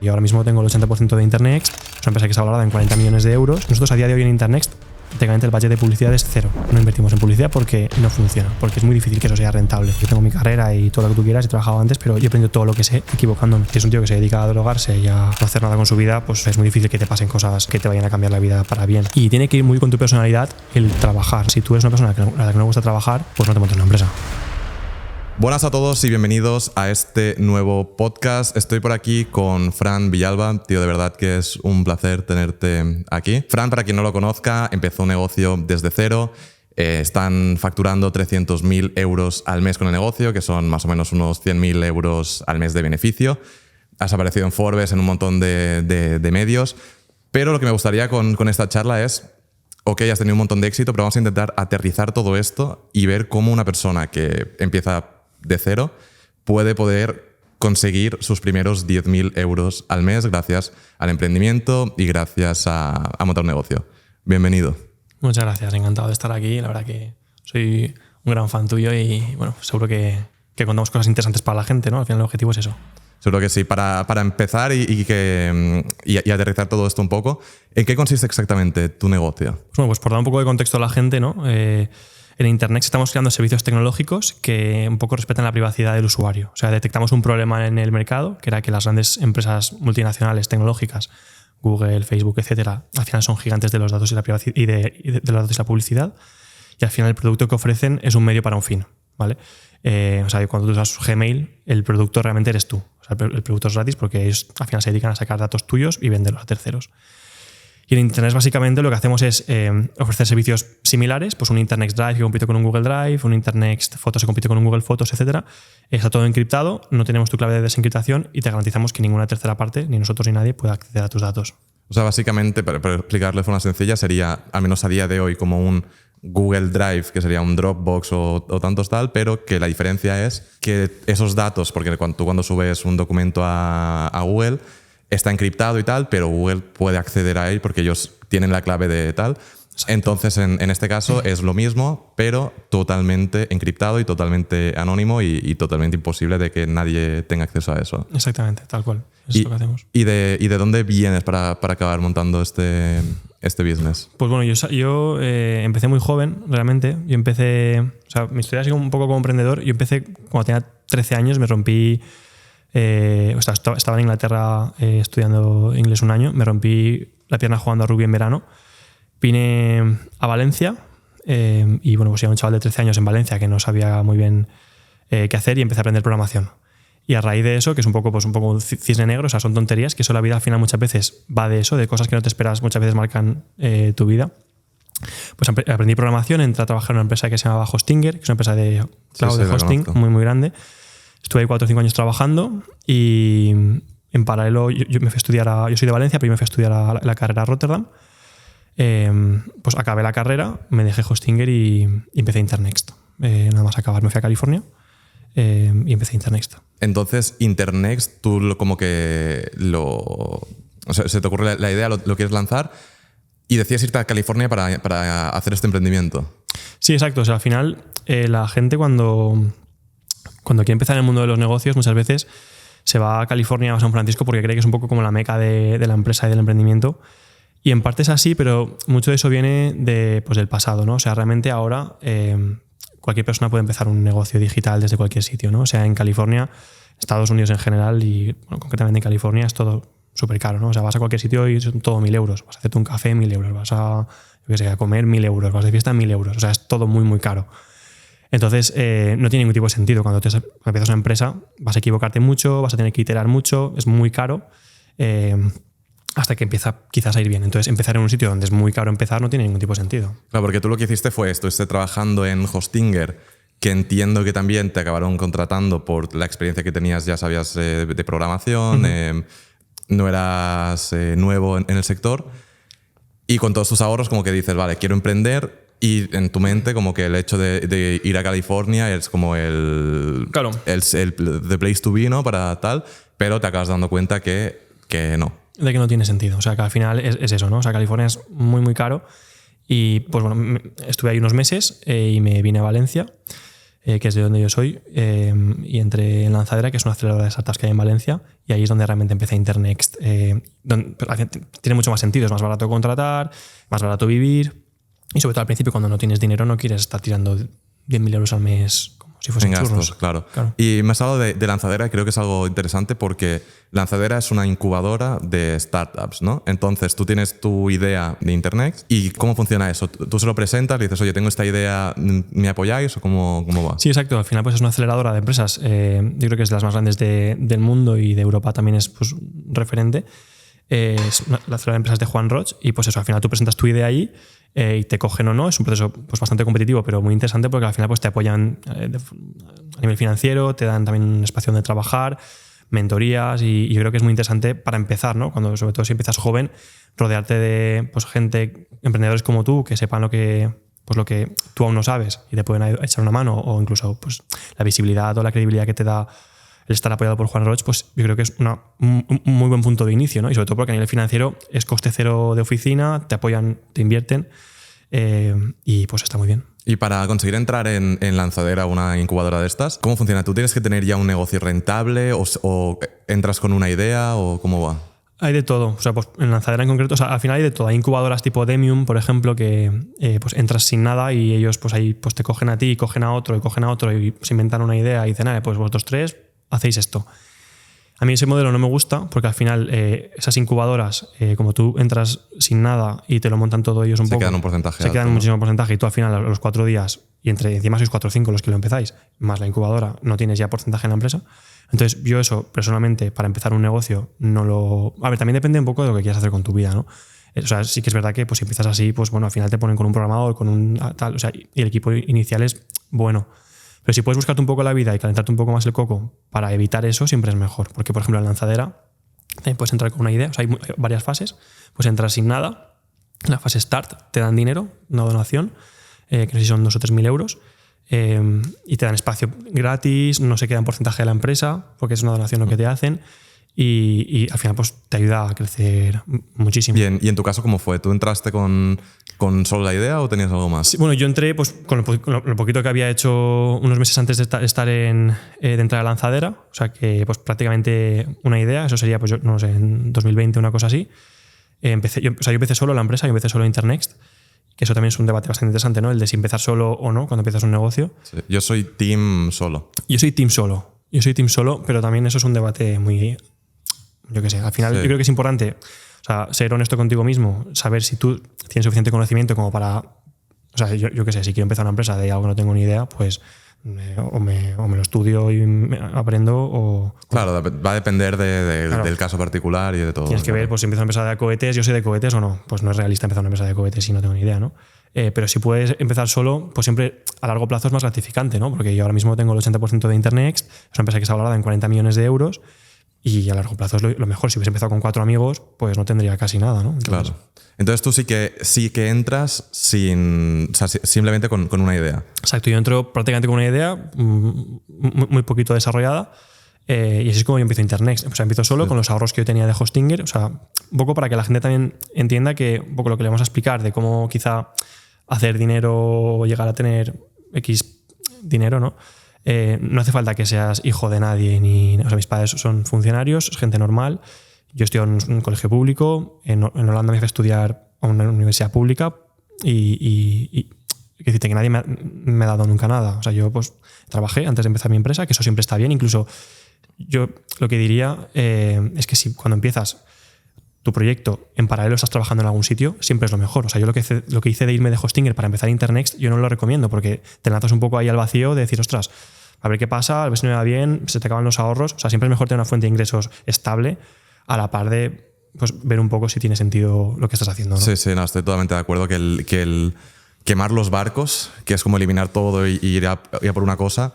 Y ahora mismo tengo el 80% de Internext, es una empresa que está valorada en 40 millones de euros. Nosotros a día de hoy en Internext, prácticamente el budget de publicidad es cero. No invertimos en publicidad porque no funciona, porque es muy difícil que eso sea rentable. Yo tengo mi carrera y todo lo que tú quieras, he trabajado antes, pero yo he aprendido todo lo que sé equivocándome. Si es un tío que se dedica a drogarse y a no hacer nada con su vida, pues es muy difícil que te pasen cosas que te vayan a cambiar la vida para bien. Y tiene que ir muy con tu personalidad el trabajar. Si tú eres una persona a la que no gusta trabajar, pues no te montes una empresa. Buenas a todos y bienvenidos a este nuevo podcast. Estoy por aquí con Fran Villalba. Tío, de verdad que es un placer tenerte aquí. Fran, para quien no lo conozca, empezó un negocio desde cero. Están facturando 300.000 euros al mes con el negocio, que son más o menos unos 100.000 euros al mes de beneficio. Has aparecido en Forbes, en un montón de medios. Pero lo que me gustaría con esta charla es... Ok, has tenido un montón de éxito, pero vamos a intentar aterrizar todo esto y ver cómo una persona que empieza de cero puede poder conseguir sus primeros 10.000 euros al mes gracias al emprendimiento y gracias a montar un negocio. Bienvenido. Muchas gracias, encantado de estar aquí. La verdad que soy un gran fan tuyo y bueno, seguro que contamos cosas interesantes para la gente, ¿no? Al final el objetivo es eso. Seguro que sí. Para empezar y aterrizar todo esto un poco, ¿en qué consiste exactamente tu negocio? Bueno, pues por dar un poco de contexto a la gente, ¿no? En Internet estamos creando servicios tecnológicos que un poco respetan la privacidad del usuario. O sea, detectamos un problema en el mercado, que era que las grandes empresas multinacionales tecnológicas, Google, Facebook, etcétera, al final son gigantes de los datos y la privacidad y de los datos y la publicidad. Y al final el producto que ofrecen es un medio para un fin, ¿vale? O sea, cuando tú usas Gmail, el producto realmente eres tú. O sea, el producto es gratis porque ellos al final se dedican a sacar datos tuyos y venderlos a terceros. Y en Internet básicamente lo que hacemos es ofrecer servicios similares, pues un Internext Drive que compite con un Google Drive, un Internext Photos que compite con un Google Photos, etc. Está todo encriptado, no tenemos tu clave de desencriptación y te garantizamos que ninguna tercera parte, ni nosotros ni nadie, pueda acceder a tus datos. O sea, básicamente, para explicarlo de forma sencilla, sería, al menos a día de hoy, como un Google Drive, que sería un Dropbox o tantos tal, pero que la diferencia es que esos datos, porque cuando subes un documento a Google, está encriptado y tal, pero Google puede acceder a él porque ellos tienen la clave de tal. Exacto. Entonces, en este caso es lo mismo, pero totalmente encriptado y totalmente anónimo y totalmente imposible de que nadie tenga acceso a eso. Exactamente, tal cual. Eso es lo que hacemos. ¿Y de dónde vienes para acabar montando este business? Pues bueno, yo empecé muy joven, realmente. Yo empecé... O sea, mi historia ha sido un poco como emprendedor. Yo empecé cuando tenía 13 años, me rompí... estaba en Inglaterra estudiando inglés un año, me rompí la pierna jugando a rugby en verano, vine a Valencia y bueno, pues era un chaval de 13 años en Valencia que no sabía muy bien qué hacer y empecé a aprender programación. Y a raíz de eso, que es un poco un cisne negro, o sea, son tonterías, que eso la vida al final muchas veces va de eso, de cosas que no te esperas, muchas veces marcan tu vida. Pues aprendí programación, entré a trabajar en una empresa que se llamaba Hostinger, que es una empresa de cloud, de hosting muy, muy grande. Estuve ahí 4 o 5 años trabajando y en paralelo yo me fui a estudiar yo soy de Valencia, pero yo me fui a estudiar la carrera a Rotterdam. Pues acabé la carrera, me dejé Hostinger y empecé Internext. Nada más acabar me fui a California y empecé Internext. Entonces, Internext, tú como que o sea, se te ocurre la idea, lo quieres lanzar y decides irte a California para hacer este emprendimiento. Sí, exacto. O sea, al final la gente cuando quiere empezar en el mundo de los negocios, muchas veces se va a California o a San Francisco porque cree que es un poco como la meca de la empresa y del emprendimiento. Y en parte es así, pero mucho de eso viene del pasado, ¿no? O sea, realmente ahora cualquier persona puede empezar un negocio digital desde cualquier sitio, ¿no? O sea, en California, Estados Unidos en general y bueno, concretamente en California es todo súper caro, ¿no? O sea, vas a cualquier sitio y son todo 1.000 euros. Vas a hacerte un café, 1.000 euros. Vas a comer 1.000 euros. Vas de fiesta, 1.000 euros. O sea, es todo muy, muy caro. Entonces, no tiene ningún tipo de sentido. Cuando empiezas una empresa, vas a equivocarte mucho, vas a tener que iterar mucho, es muy caro, hasta que empieza quizás a ir bien. Entonces, empezar en un sitio donde es muy caro empezar no tiene ningún tipo de sentido. Claro, porque tú lo que hiciste fue esto, trabajando en Hostinger, que entiendo que también te acabaron contratando por la experiencia que tenías, ya sabías de programación, no eras nuevo en el sector, y con todos tus ahorros como que dices, vale, quiero emprender. Y en tu mente como que el hecho de ir a California es como claro, the place to be, ¿no? Para tal, pero te acabas dando cuenta que no. De que no tiene sentido. O sea, que al final es eso, ¿no? O sea, California es muy, muy caro. Y pues bueno, estuve ahí unos meses y me vine a Valencia. que es de donde yo soy, y entré en Lanzadera, que es una aceleradora de startups que hay en Valencia, y ahí es donde realmente empecé Internext. Tiene mucho más sentido, es más barato contratar, más barato vivir, y sobre todo al principio, cuando no tienes dinero, no quieres estar tirando 10.000 euros al mes como si fuesen en churros. gastos, claro. Y me has hablado de Lanzadera, creo que es algo interesante porque Lanzadera es una incubadora de startups, ¿no? Entonces tú tienes tu idea de Internext y ¿cómo funciona eso? Tú se lo presentas y dices, oye, tengo esta idea, ¿me apoyáis o cómo va? Sí, exacto. Al final pues es una aceleradora de empresas. Yo creo que es de las más grandes del mundo y de Europa también es pues, referente. Es la aceleradora de empresas de Juan Roig y pues eso, al final tú presentas tu idea ahí y te cogen o no. Es un proceso pues, bastante competitivo, pero muy interesante porque al final pues, te apoyan a nivel financiero, te dan también un espacio donde trabajar, mentorías y yo creo que es muy interesante para empezar, ¿no? Cuando, sobre todo si empiezas joven, rodearte de pues, gente, emprendedores como tú, que sepan lo que tú aún no sabes y te pueden echar una mano, o incluso pues, la visibilidad o la credibilidad que te da el estar apoyado por Juan Roig, pues yo creo que es un muy buen punto de inicio, ¿no? Y sobre todo porque a nivel financiero es coste cero de oficina, te apoyan, te invierten y pues está muy bien. Y para conseguir entrar en Lanzadera, una incubadora de estas, ¿cómo funciona? ¿Tú tienes que tener ya un negocio rentable o entras con una idea o cómo va? Hay de todo. O sea, pues en Lanzadera en concreto, o sea, al final hay de todo. Hay incubadoras tipo Demium, por ejemplo, que pues entras sin nada y ellos pues ahí pues te cogen a ti, cogen a otro y se inventan una idea y dicen, pues vosotros tres hacéis esto. A mí ese modelo no me gusta porque al final esas incubadoras, como tú entras sin nada y te lo montan todo ellos un poco, se quedan un porcentaje se quedan alto, muchísimo porcentaje y tú al final a los 4 días, y encima sois 4 o 5 los que lo empezáis, más la incubadora, no tienes ya porcentaje en la empresa. Entonces yo eso, personalmente, para empezar un negocio, no lo... A ver, también depende un poco de lo que quieras hacer con tu vida, ¿no? O sea, sí que es verdad que pues, si empiezas así, pues bueno, al final te ponen con un programador, con un tal, o sea, y el equipo inicial es bueno. Pero si puedes buscarte un poco la vida y calentarte un poco más el coco para evitar eso, siempre es mejor. Porque, por ejemplo, en Lanzadera también puedes entrar con una idea. O sea, hay varias fases. Puedes entrar sin nada. En la fase Start te dan dinero, una donación, que no sé si son 2.000 o 3.000 euros. Y te dan espacio gratis, no se queda en porcentaje de la empresa, porque es una donación lo que te hacen. Y al final pues, te ayuda a crecer muchísimo. Bien, ¿y en tu caso cómo fue? ¿Tú entraste con solo la idea o tenías algo más? Sí, bueno, yo entré pues, con lo poquito que había hecho unos meses antes de estar de entrar a Lanzadera, o sea que pues, prácticamente una idea, eso sería pues, yo, no sé, en 2020, una cosa así. Yo empecé solo la empresa, yo empecé solo Internext, que eso también es un debate bastante interesante, ¿no? El de si empezar solo o no cuando empiezas un negocio. Sí, yo soy team solo. Yo soy team solo, pero también eso es un debate muy... Yo qué sé, al final sí. Yo creo que es importante, o sea, ser honesto contigo mismo, saber si tú tienes suficiente conocimiento como para... O sea, yo qué sé, si quiero empezar una empresa de algo que no tengo ni idea, pues o me lo estudio y aprendo o... Claro, va a depender claro, del caso particular y de todo. Tienes que ver, pues si empiezo una empresa de cohetes, yo sé de cohetes o no. Pues no es realista empezar una empresa de cohetes si no tengo ni idea, ¿no? Pero si puedes empezar solo, pues siempre a largo plazo es más gratificante, ¿no? Porque yo ahora mismo tengo el 80% de Internext, es una empresa que está valorada en 40 millones de euros y a largo plazo es lo mejor. Si hubiese empezado con 4 amigos, pues no tendría casi nada, ¿no? Entonces, claro. Entonces tú sí que entras simplemente con una idea. Exacto, yo entro prácticamente con una idea muy poquito desarrollada y así es como yo empiezo Internext. O sea, empiezo solo con los ahorros que yo tenía de Hostinger. O sea, un poco para que la gente también entienda que un poco lo que le vamos a explicar de cómo quizá hacer dinero o llegar a tener X dinero, ¿no? No hace falta que seas hijo de nadie o sea, mis padres son funcionarios, es gente normal. Yo estoy en un colegio público, en Holanda me fui a estudiar a una universidad pública y decirte que nadie me ha dado nunca nada. O sea, yo pues trabajé antes de empezar mi empresa, que eso siempre está bien. Incluso yo lo que diría es que si cuando empiezas tu proyecto en paralelo estás trabajando en algún sitio, siempre es lo mejor. O sea, yo lo que hice de irme de Hostinger para empezar Internext, yo no lo recomiendo porque te lanzas un poco ahí al vacío de decir, ostras, a ver qué pasa, a ver si me va bien, se te acaban los ahorros. O sea, siempre es mejor tener una fuente de ingresos estable a la par de pues, ver un poco si tiene sentido lo que estás haciendo, ¿no? Sí, no, estoy totalmente de acuerdo que el quemar los barcos, que es como eliminar todo y ir a por una cosa,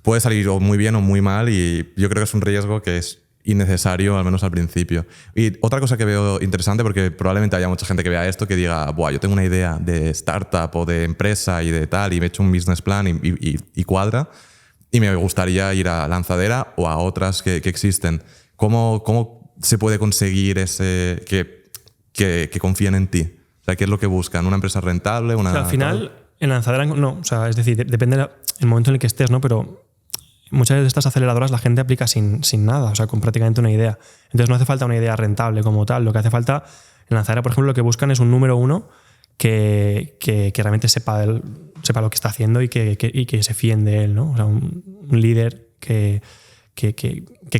puede salir o muy bien o muy mal y yo creo que es un riesgo que es innecesario, al menos al principio. Y otra cosa que veo interesante, porque probablemente haya mucha gente que vea esto que diga, buah, yo tengo una idea de startup o de empresa y de tal y me he hecho un business plan y cuadra y me gustaría ir a Lanzadera o a otras que existen. ¿Cómo se puede conseguir que confíen en ti? O sea, ¿qué es lo que buscan? ¿Una empresa rentable? O sea, al final, en Lanzadera no. O sea, es decir, depende el momento en el que estés, ¿no? Pero muchas de estas aceleradoras la gente aplica sin nada, o sea, con prácticamente una idea. Entonces no hace falta una idea rentable como tal. Lo que hace falta en Lanzadera, por ejemplo, lo que buscan es un número uno que realmente sepa lo que está haciendo y que se fíen de él, ¿no? O sea, un líder que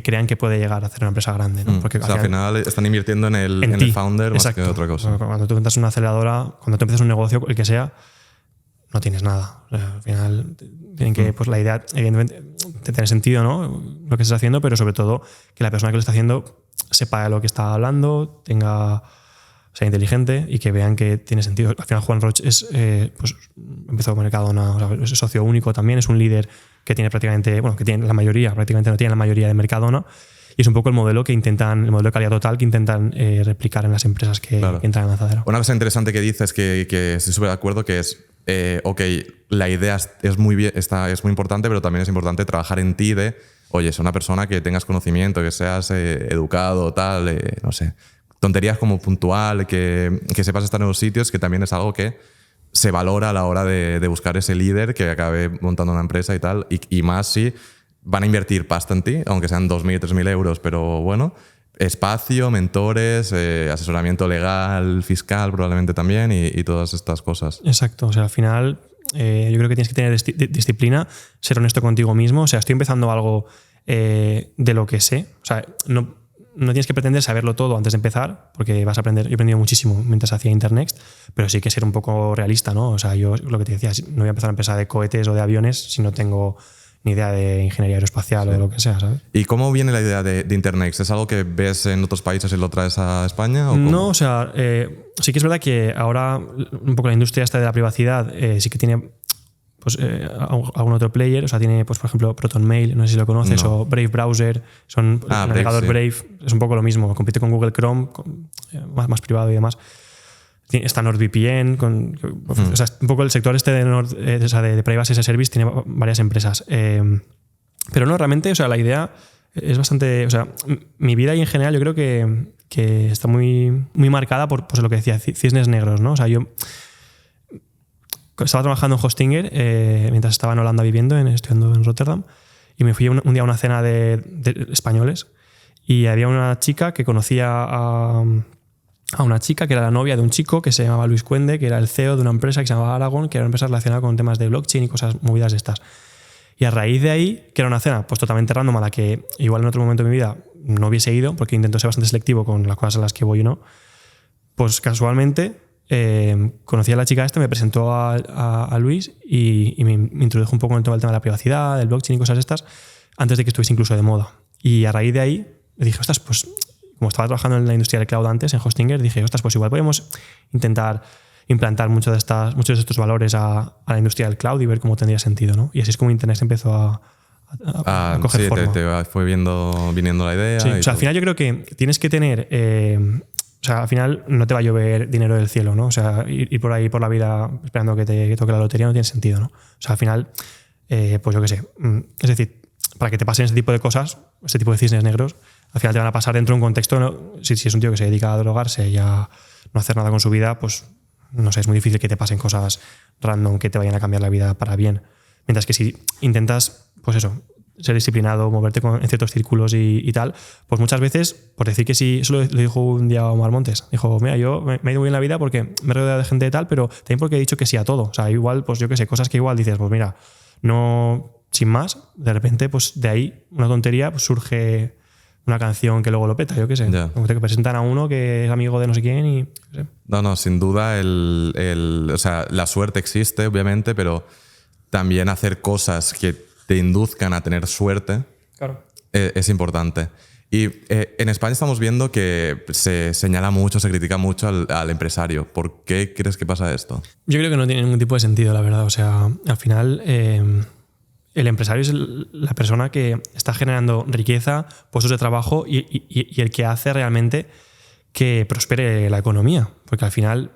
crean que puede llegar a hacer una empresa grande, ¿no? Porque al final están invirtiendo en el founder más que otra cosa. Cuando tú entras en una aceleradora, cuando tú empiezas un negocio, el que sea, no tienes nada. O sea, al final tienen que, pues la idea, evidentemente, tener sentido, ¿no? Lo que estás haciendo, pero sobre todo que la persona que lo está haciendo sepa de lo que está hablando, sea inteligente y que vean que tiene sentido. Al final Juan Roig pues empezó con Mercadona, o sea, es socio único también, es un líder que tiene prácticamente, bueno, que tiene la mayoría, prácticamente no tiene la mayoría de Mercadona, y es un poco el modelo de calidad total que intentan replicar en las empresas que entran en Lanzadera. Una cosa interesante que dices, que estoy súper de acuerdo, que es la idea es muy importante, pero también es importante trabajar en ti oye, es una persona que tengas conocimiento, que seas educado, tal, no sé, tonterías como puntual, que sepas estar en los sitios, que también es algo que se valora a la hora de buscar ese líder que acabe montando una empresa y tal, y más si van a invertir pasta en ti, aunque sean 2.000, 3.000 euros, pero bueno, espacio, mentores, asesoramiento legal, fiscal probablemente también y todas estas cosas. Exacto, o sea, al final yo creo que tienes que tener disciplina, ser honesto contigo mismo, o sea, estoy empezando algo de lo que sé, o sea, no tienes que pretender saberlo todo antes de empezar, porque vas a aprender. Yo he aprendido muchísimo mientras hacía Internext, pero sí que ser un poco realista, ¿no? O sea, yo lo que te decía, no voy a empezar a empresa de cohetes o de aviones si no tengo ni idea de ingeniería aeroespacial o de lo que sea, ¿sabes? ¿Y cómo viene la idea de Internext? ¿Es algo que ves en otros países y lo traes a España? ¿O no, o sea, sí que es verdad que ahora un poco la industria esta de la privacidad sí que tiene pues, algún otro player, o sea, tiene, pues, por ejemplo, ProtonMail, no sé si lo conoces, o Brave Browser, el navegador Brave, es un poco lo mismo, compite con Google Chrome, más privado y demás. Está NordVPN, o sea, un poco el sector este de Privacy as a Service tiene varias empresas. Pero no, realmente, o sea, la idea es bastante, o sea, mi vida y en general yo creo que está muy, muy marcada por pues, lo que decía, cisnes negros, ¿no? O sea, yo estaba trabajando en Hostinger mientras estaba en Holanda estudiando en Rotterdam, y me fui un día a una cena de españoles y había una chica que conocía a una chica que era la novia de un chico que se llamaba Luis Cuende, que era el CEO de una empresa que se llamaba Aragon, que era una empresa relacionada con temas de blockchain y cosas movidas de estas. Y a raíz de ahí, que era una cena pues totalmente random a la que igual en otro momento de mi vida no hubiese ido, porque intento ser bastante selectivo con las cosas a las que voy y no, pues casualmente conocí a la chica me presentó a Luis y me introdujo un poco en todo el tema de la privacidad, del blockchain y cosas estas, antes de que estuviese incluso de moda. Y a raíz de ahí me dije, ostras, pues como estaba trabajando en la industria del cloud antes, en Hostinger, dije, ostras, pues igual podemos intentar implantar muchos de estos valores a la industria del cloud y ver cómo tendría sentido, ¿no? Y así es como Internet empezó a coger forma. Te fue viniendo la idea. Sí, o sea, al final yo creo que tienes que tener... o sea, al final no te va a llover dinero del cielo, ¿no? O sea, ir por ahí por la vida esperando que te toque la lotería no tiene sentido, ¿no? O sea, al final, pues yo qué sé. Es decir, para que te pasen ese tipo de cosas, ese tipo de cisnes negros, al final te van a pasar dentro de un contexto, ¿no? Si es un tío que se dedica a drogarse y a no hacer nada con su vida, pues no sé, es muy difícil que te pasen cosas random que te vayan a cambiar la vida para bien. Mientras que si intentas, pues eso, ser disciplinado, moverte en ciertos círculos y tal, pues muchas veces, por decir que sí, eso lo dijo un día Omar Montes, dijo, mira, yo me he ido muy bien en la vida porque me he rodeado de gente de tal, pero también porque he dicho que sí a todo. O sea, igual, pues yo qué sé, cosas que igual dices, pues mira, no, sin más, de repente, pues de ahí, una tontería, pues surge una canción que luego lo peta, yo qué sé. Yeah. Como te presentan a uno que es amigo de no sé quién y... No sé. No, sin duda, o sea, la suerte existe, obviamente, pero también hacer cosas que te induzcan a tener suerte, claro, es importante. Y en España estamos viendo que se señala mucho, se critica mucho al empresario. ¿Por qué crees que pasa esto? Yo creo que no tiene ningún tipo de sentido, la verdad. O sea, al final... el empresario es la persona que está generando riqueza, puestos de trabajo y el que hace realmente que prospere la economía. Porque al final,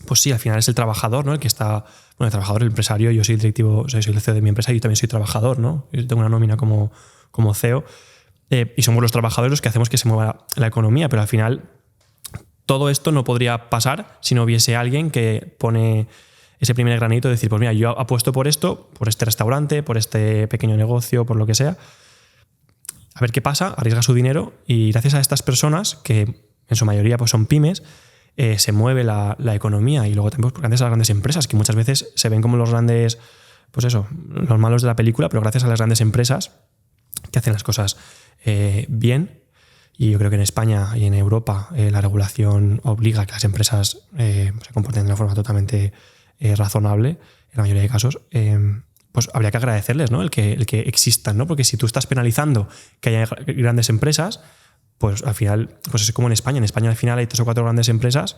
pues sí, al final es el trabajador, ¿no? El que está... Bueno, el trabajador, el empresario, yo soy el directivo, o sea, soy el CEO de mi empresa y yo también soy trabajador, ¿no? Yo tengo una nómina como CEO y somos los trabajadores los que hacemos que se mueva la economía, pero al final todo esto no podría pasar si no hubiese alguien que pone ese primer granito de decir, pues mira, yo apuesto por esto, por este restaurante, por este pequeño negocio, por lo que sea. A ver qué pasa, arriesga su dinero y gracias a estas personas, que en su mayoría pues son pymes, se mueve la economía. Y luego también pues, gracias a las grandes empresas, que muchas veces se ven como los grandes, pues eso, los malos de la película, pero gracias a las grandes empresas que hacen las cosas bien. Y yo creo que en España y en Europa la regulación obliga a que las empresas se comporten de una forma totalmente razonable, en la mayoría de casos. Pues habría que agradecerles, ¿no? el que existan, ¿no? Porque si tú estás penalizando que haya grandes empresas, pues al final, pues es como en España. En España al final hay 3 o 4 grandes empresas,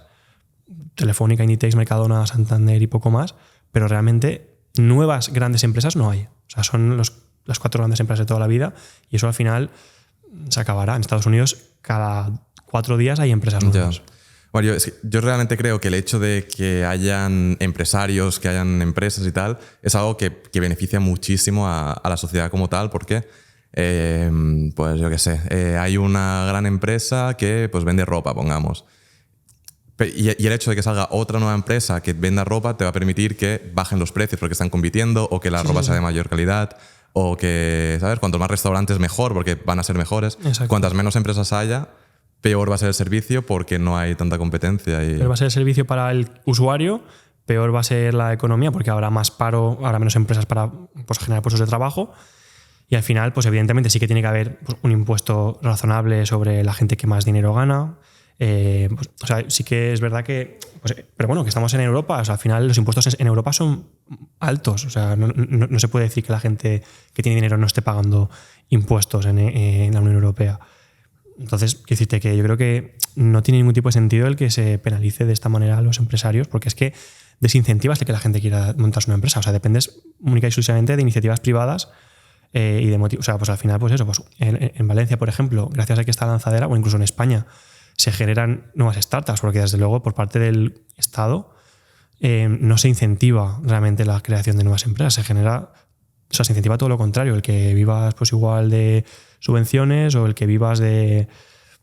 Telefónica, Inditex, Mercadona, Santander y poco más, pero realmente nuevas grandes empresas no hay. O sea, son las 4 grandes empresas de toda la vida y eso al final se acabará. En Estados Unidos cada 4 días hay empresas nuevas. Ya. Bueno, yo realmente creo que el hecho de que hayan empresarios, que hayan empresas y tal, es algo que beneficia muchísimo a la sociedad como tal, porque, pues yo qué sé, hay una gran empresa que pues vende ropa, pongamos. Y el hecho de que salga otra nueva empresa que venda ropa te va a permitir que bajen los precios porque están compitiendo o que la ropa sea de mayor calidad o que, ¿sabes? Cuanto más restaurantes mejor porque van a ser mejores. Exacto. Cuantas menos empresas haya, peor va a ser el servicio porque no hay tanta competencia. Peor va a ser el servicio para el usuario, peor va a ser la economía porque habrá más paro, habrá menos empresas para pues, generar puestos de trabajo y al final, pues evidentemente sí que tiene que haber pues, un impuesto razonable sobre la gente que más dinero gana. Pues, o sea, sí que es verdad que... Pues, pero bueno, que estamos en Europa, o sea, al final los impuestos en Europa son altos, o sea, no se puede decir que la gente que tiene dinero no esté pagando impuestos en la Unión Europea. Entonces, quiero decirte que yo creo que no tiene ningún tipo de sentido el que se penalice de esta manera a los empresarios, porque es que desincentivas de que la gente quiera montarse una empresa. O sea, dependes única y exclusivamente de iniciativas privadas y de motivos. O sea, pues al final, pues eso, pues en Valencia, por ejemplo, gracias a que está Lanzadera, o incluso en España, se generan nuevas startups, porque desde luego por parte del Estado no se incentiva realmente la creación de nuevas empresas. Se incentiva todo lo contrario, el que vivas pues igual de subvenciones o el que vivas de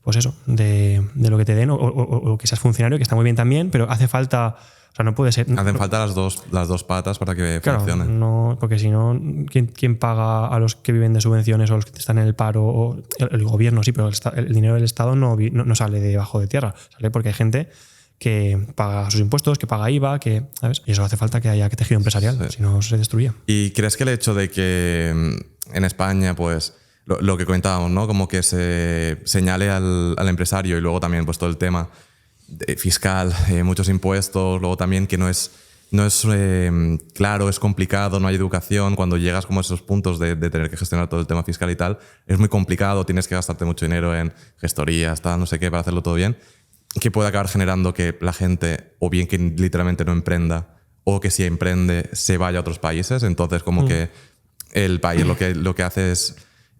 pues eso, de lo que te den o que seas funcionario, que está muy bien también, pero hace falta, o sea, no puede ser. Hacen falta las dos patas para que funcione. No, porque si no, ¿quién paga a los que viven de subvenciones o a los que están en el paro? O el gobierno sí, pero el dinero del Estado no sale debajo de tierra, sale porque hay gente que paga sus impuestos, que paga IVA, que, ¿sabes? Y eso hace falta que haya tejido empresarial, sí. Si no se destruía. ¿Y crees que el hecho de que en España, pues, lo que comentábamos, ¿no? Como que se señale al empresario y luego también pues todo el tema fiscal, muchos impuestos, luego también que no es claro, es complicado, no hay educación, cuando llegas como a esos puntos de tener que gestionar todo el tema fiscal y tal, es muy complicado, tienes que gastarte mucho dinero en gestorías, tal, no sé qué, para hacerlo todo bien, que puede acabar generando que la gente, o bien que literalmente no emprenda, o que si emprende se vaya a otros países. Entonces como que el país lo que hace es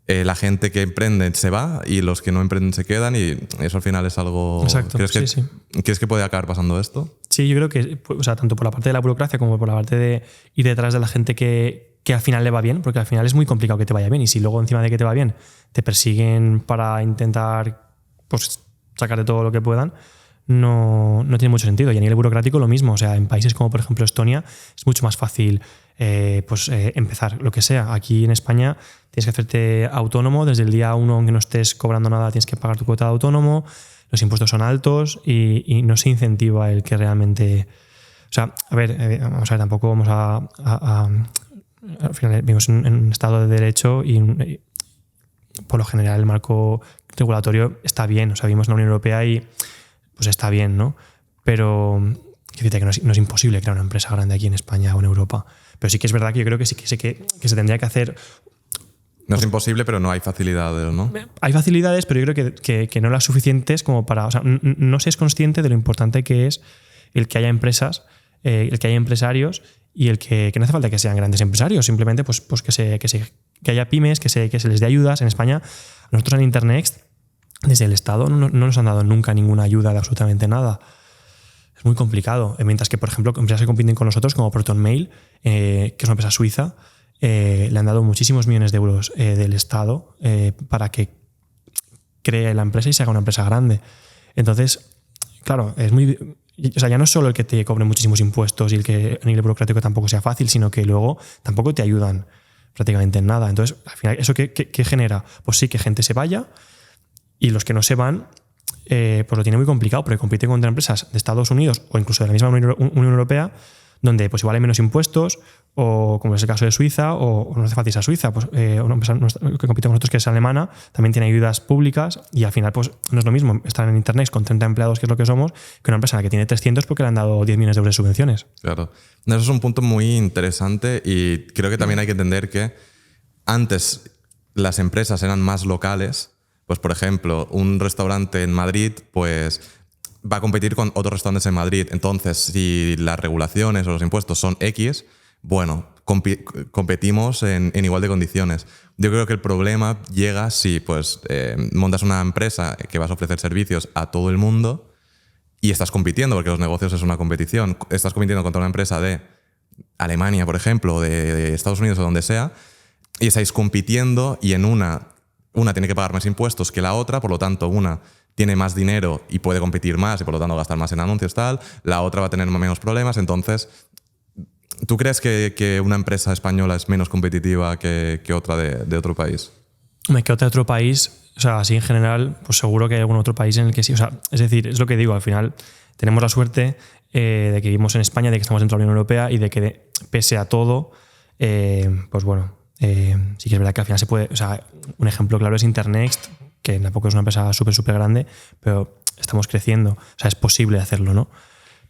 la gente que emprende se va y los que no emprenden se quedan, y eso al final es algo... Exacto. ¿Crees que puede acabar pasando esto? Sí, yo creo que, o sea, tanto por la parte de la burocracia como por la parte de ir detrás de la gente que al final le va bien, porque al final es muy complicado que te vaya bien, y si luego encima de que te va bien te persiguen para intentar pues sacarte todo lo que puedan, no tiene mucho sentido. Y a nivel burocrático lo mismo, o sea, en países como por ejemplo Estonia es mucho más fácil empezar lo que sea. Aquí en España tienes que hacerte autónomo desde el día 1, aunque no estés cobrando nada, tienes que pagar tu cuota de autónomo, los impuestos son altos y no se incentiva el que realmente... O sea, a ver, vamos a ver, tampoco vamos al final vivimos en un estado de derecho y por lo general el marco regulatorio está bien, o sea, vivimos en la Unión Europea y pues está bien, ¿no? Pero fíjate que no es imposible crear una empresa grande aquí en España o en Europa. Pero sí que es verdad que yo creo que sí que se tendría que hacer... No es imposible, pero no hay facilidades, ¿no? Hay facilidades, pero yo creo que no las suficientes como para... O sea, no se es consciente de lo importante que es el que haya empresas, el que haya empresarios y el que no hace falta que sean grandes empresarios, simplemente pues que haya pymes, que se les dé ayudas. En España, nosotros en Internext, desde el Estado no nos han dado nunca ninguna ayuda de absolutamente nada. Es muy complicado. Mientras que, por ejemplo, empresas que compiten con nosotros, como ProtonMail, que es una empresa suiza, le han dado muchísimos millones de euros del Estado para que cree la empresa y se haga una empresa grande. Entonces, claro, o sea, ya no es solo el que te cobren muchísimos impuestos y el que a nivel burocrático tampoco sea fácil, sino que luego tampoco te ayudan prácticamente en nada. Entonces, al final, ¿eso qué genera? Pues sí, que gente se vaya y los que no se van, pues lo tiene muy complicado porque compiten contra empresas de Estados Unidos o incluso de la misma Unión Europea, donde pues igual hay menos impuestos, o como es el caso de Suiza, o no hace falta irse a Suiza, pues una empresa que compite con nosotros, que es alemana, también tiene ayudas públicas, y al final pues no es lo mismo estar en Internet con 30 empleados, que es lo que somos, que una empresa que tiene 300 porque le han dado 10 millones de euros de subvenciones. Claro. Eso es un punto muy interesante, y creo que también hay que entender que antes las empresas eran más locales. Pues, por ejemplo, un restaurante en Madrid, pues va a competir con otros restaurantes en Madrid. Entonces, si las regulaciones o los impuestos son X, bueno, competimos en igual de condiciones. Yo creo que el problema llega si pues, montas una empresa que vas a ofrecer servicios a todo el mundo y estás compitiendo, porque los negocios es una competición. Estás compitiendo contra una empresa de Alemania, por ejemplo, de Estados Unidos o donde sea, y estáis compitiendo, y en una tiene que pagar más impuestos que la otra, por lo tanto, una tiene más dinero y puede competir más y por lo tanto gastar más en anuncios, tal. La otra va a tener menos problemas. Entonces, ¿tú crees que una empresa española es menos competitiva que otra de otro país? Que otra de otro país, o sea, así en general, pues seguro que hay algún otro país en el que sí. O sea, es decir, es lo que digo, al final tenemos la suerte de que vivimos en España, de que estamos dentro de la Unión Europea y de que, pese a todo, pues bueno, sí que es verdad que al final se puede. O sea, un ejemplo claro es Internext, que tampoco es una empresa súper grande, pero estamos creciendo. O sea, es posible hacerlo, ¿no?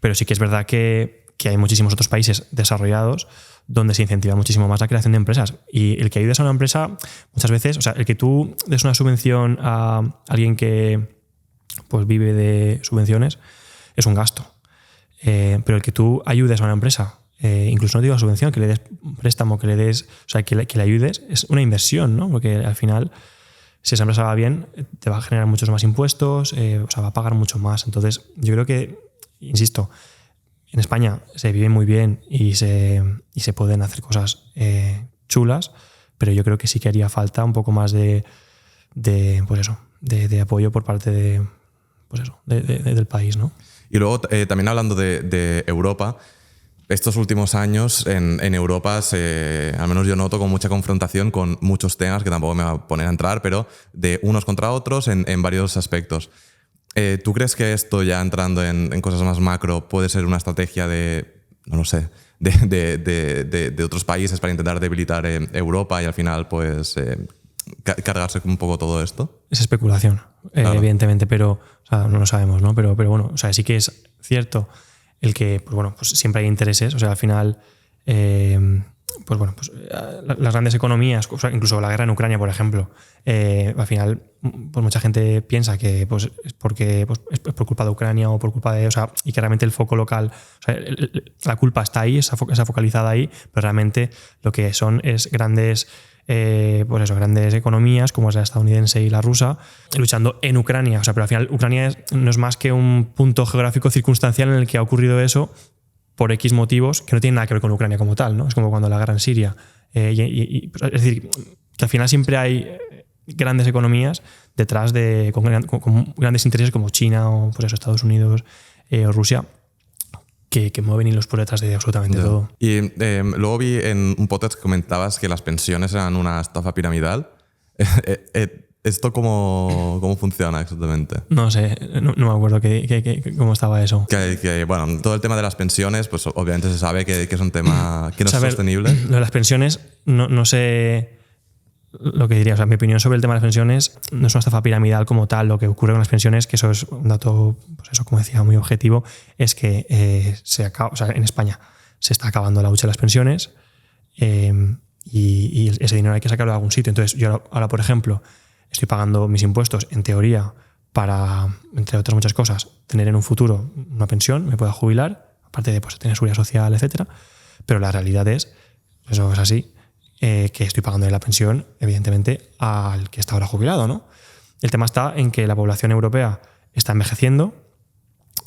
Pero sí que es verdad que hay muchísimos otros países desarrollados donde se incentiva muchísimo más la creación de empresas. Y el que ayudes a una empresa, muchas veces, o sea, el que tú des una subvención a alguien que pues vive de subvenciones es un gasto. Pero el que tú ayudes a una empresa, incluso no digo subvención, que le des un préstamo, que le des, o sea, que le ayudes, es una inversión, ¿no? Porque al final, si esa empresa va bien, te va a generar muchos más impuestos, o sea, va a pagar mucho más. Entonces, yo creo que, insisto, en España se vive muy bien y se pueden hacer cosas chulas, pero yo creo que sí que haría falta un poco más de apoyo por parte del país, ¿no? Y luego, también hablando de Europa, estos últimos años en Europa, al menos yo noto con mucha confrontación con muchos temas, que tampoco me voy a poner a entrar, pero de unos contra otros en varios aspectos. ¿Tú crees que esto, ya entrando en cosas más macro, puede ser una estrategia de otros países para intentar debilitar Europa y al final pues cargarse un poco todo esto? Es especulación, claro. Evidentemente, pero o sea, no lo sabemos, ¿no? Pero bueno, o sea, sí que es cierto el que, pues bueno, pues siempre hay intereses. O sea, al final, pues bueno, pues las grandes economías, o sea, incluso la guerra en Ucrania, por ejemplo, al final, pues mucha gente piensa que pues es porque pues, es por culpa de Ucrania o por culpa de, o sea, y que realmente el foco local, o sea, la culpa está ahí, está focalizada ahí, pero realmente lo que son es grandes grandes economías como es la estadounidense y la rusa luchando en Ucrania. O sea, pero al final Ucrania no es más que un punto geográfico circunstancial en el que ha ocurrido eso por X motivos que no tienen nada que ver con Ucrania como tal, ¿no? Es como cuando la guerra en Siria. Es decir, que al final siempre hay grandes economías detrás con grandes intereses como China o pues eso, Estados Unidos o Rusia, que mueven hilos por detrás de absolutamente todo. Y luego vi en un podcast que comentabas que las pensiones eran una estafa piramidal. ¿Esto cómo funciona exactamente? No sé, no me acuerdo cómo estaba eso. Bueno, todo el tema de las pensiones, pues obviamente se sabe que es un tema que no es sostenible. Lo de las pensiones, no sé lo que diría. O sea, mi opinión sobre el tema de las pensiones no es una estafa piramidal como tal. Lo que ocurre con las pensiones, que eso es un dato, pues eso, como decía, muy objetivo, es que en España se está acabando la lucha de las pensiones y ese dinero hay que sacarlo de algún sitio. Entonces, yo ahora, por ejemplo, estoy pagando mis impuestos, en teoría, para, entre otras muchas cosas, tener en un futuro una pensión, me pueda jubilar, aparte de pues, tener seguridad social, etcétera. Pero la realidad es, eso es así, que estoy pagando la pensión, evidentemente, al que está ahora jubilado, ¿no? El tema está en que la población europea está envejeciendo,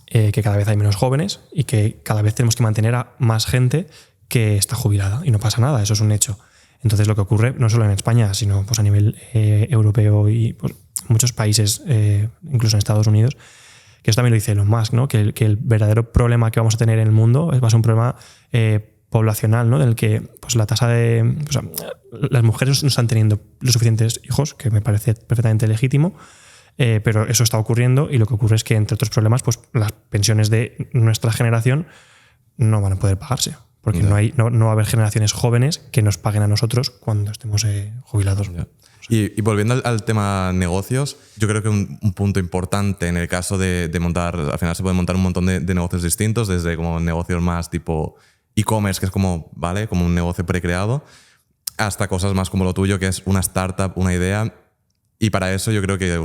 que cada vez hay menos jóvenes y que cada vez tenemos que mantener a más gente que está jubilada y no pasa nada, eso es un hecho. Entonces lo que ocurre, no solo en España, sino pues, a nivel europeo y pues, muchos países, incluso en Estados Unidos, que eso también lo dice Elon Musk, ¿no? Que el verdadero problema que vamos a tener en el mundo va a ser un problema poblacional, ¿no? Del que pues, la tasa de... O sea, las mujeres no están teniendo los suficientes hijos, que me parece perfectamente legítimo, pero eso está ocurriendo y lo que ocurre es que, entre otros problemas, pues las pensiones de nuestra generación no van a poder pagarse, porque no va a haber generaciones jóvenes que nos paguen a nosotros cuando estemos jubilados. Y volviendo al tema negocios, yo creo que un punto importante en el caso de montar, al final se puede montar un montón de negocios distintos, desde como negocios más tipo e-commerce, que es como, ¿vale? Como un negocio precreado, hasta cosas más como lo tuyo, que es una startup, una idea. Y para eso yo creo que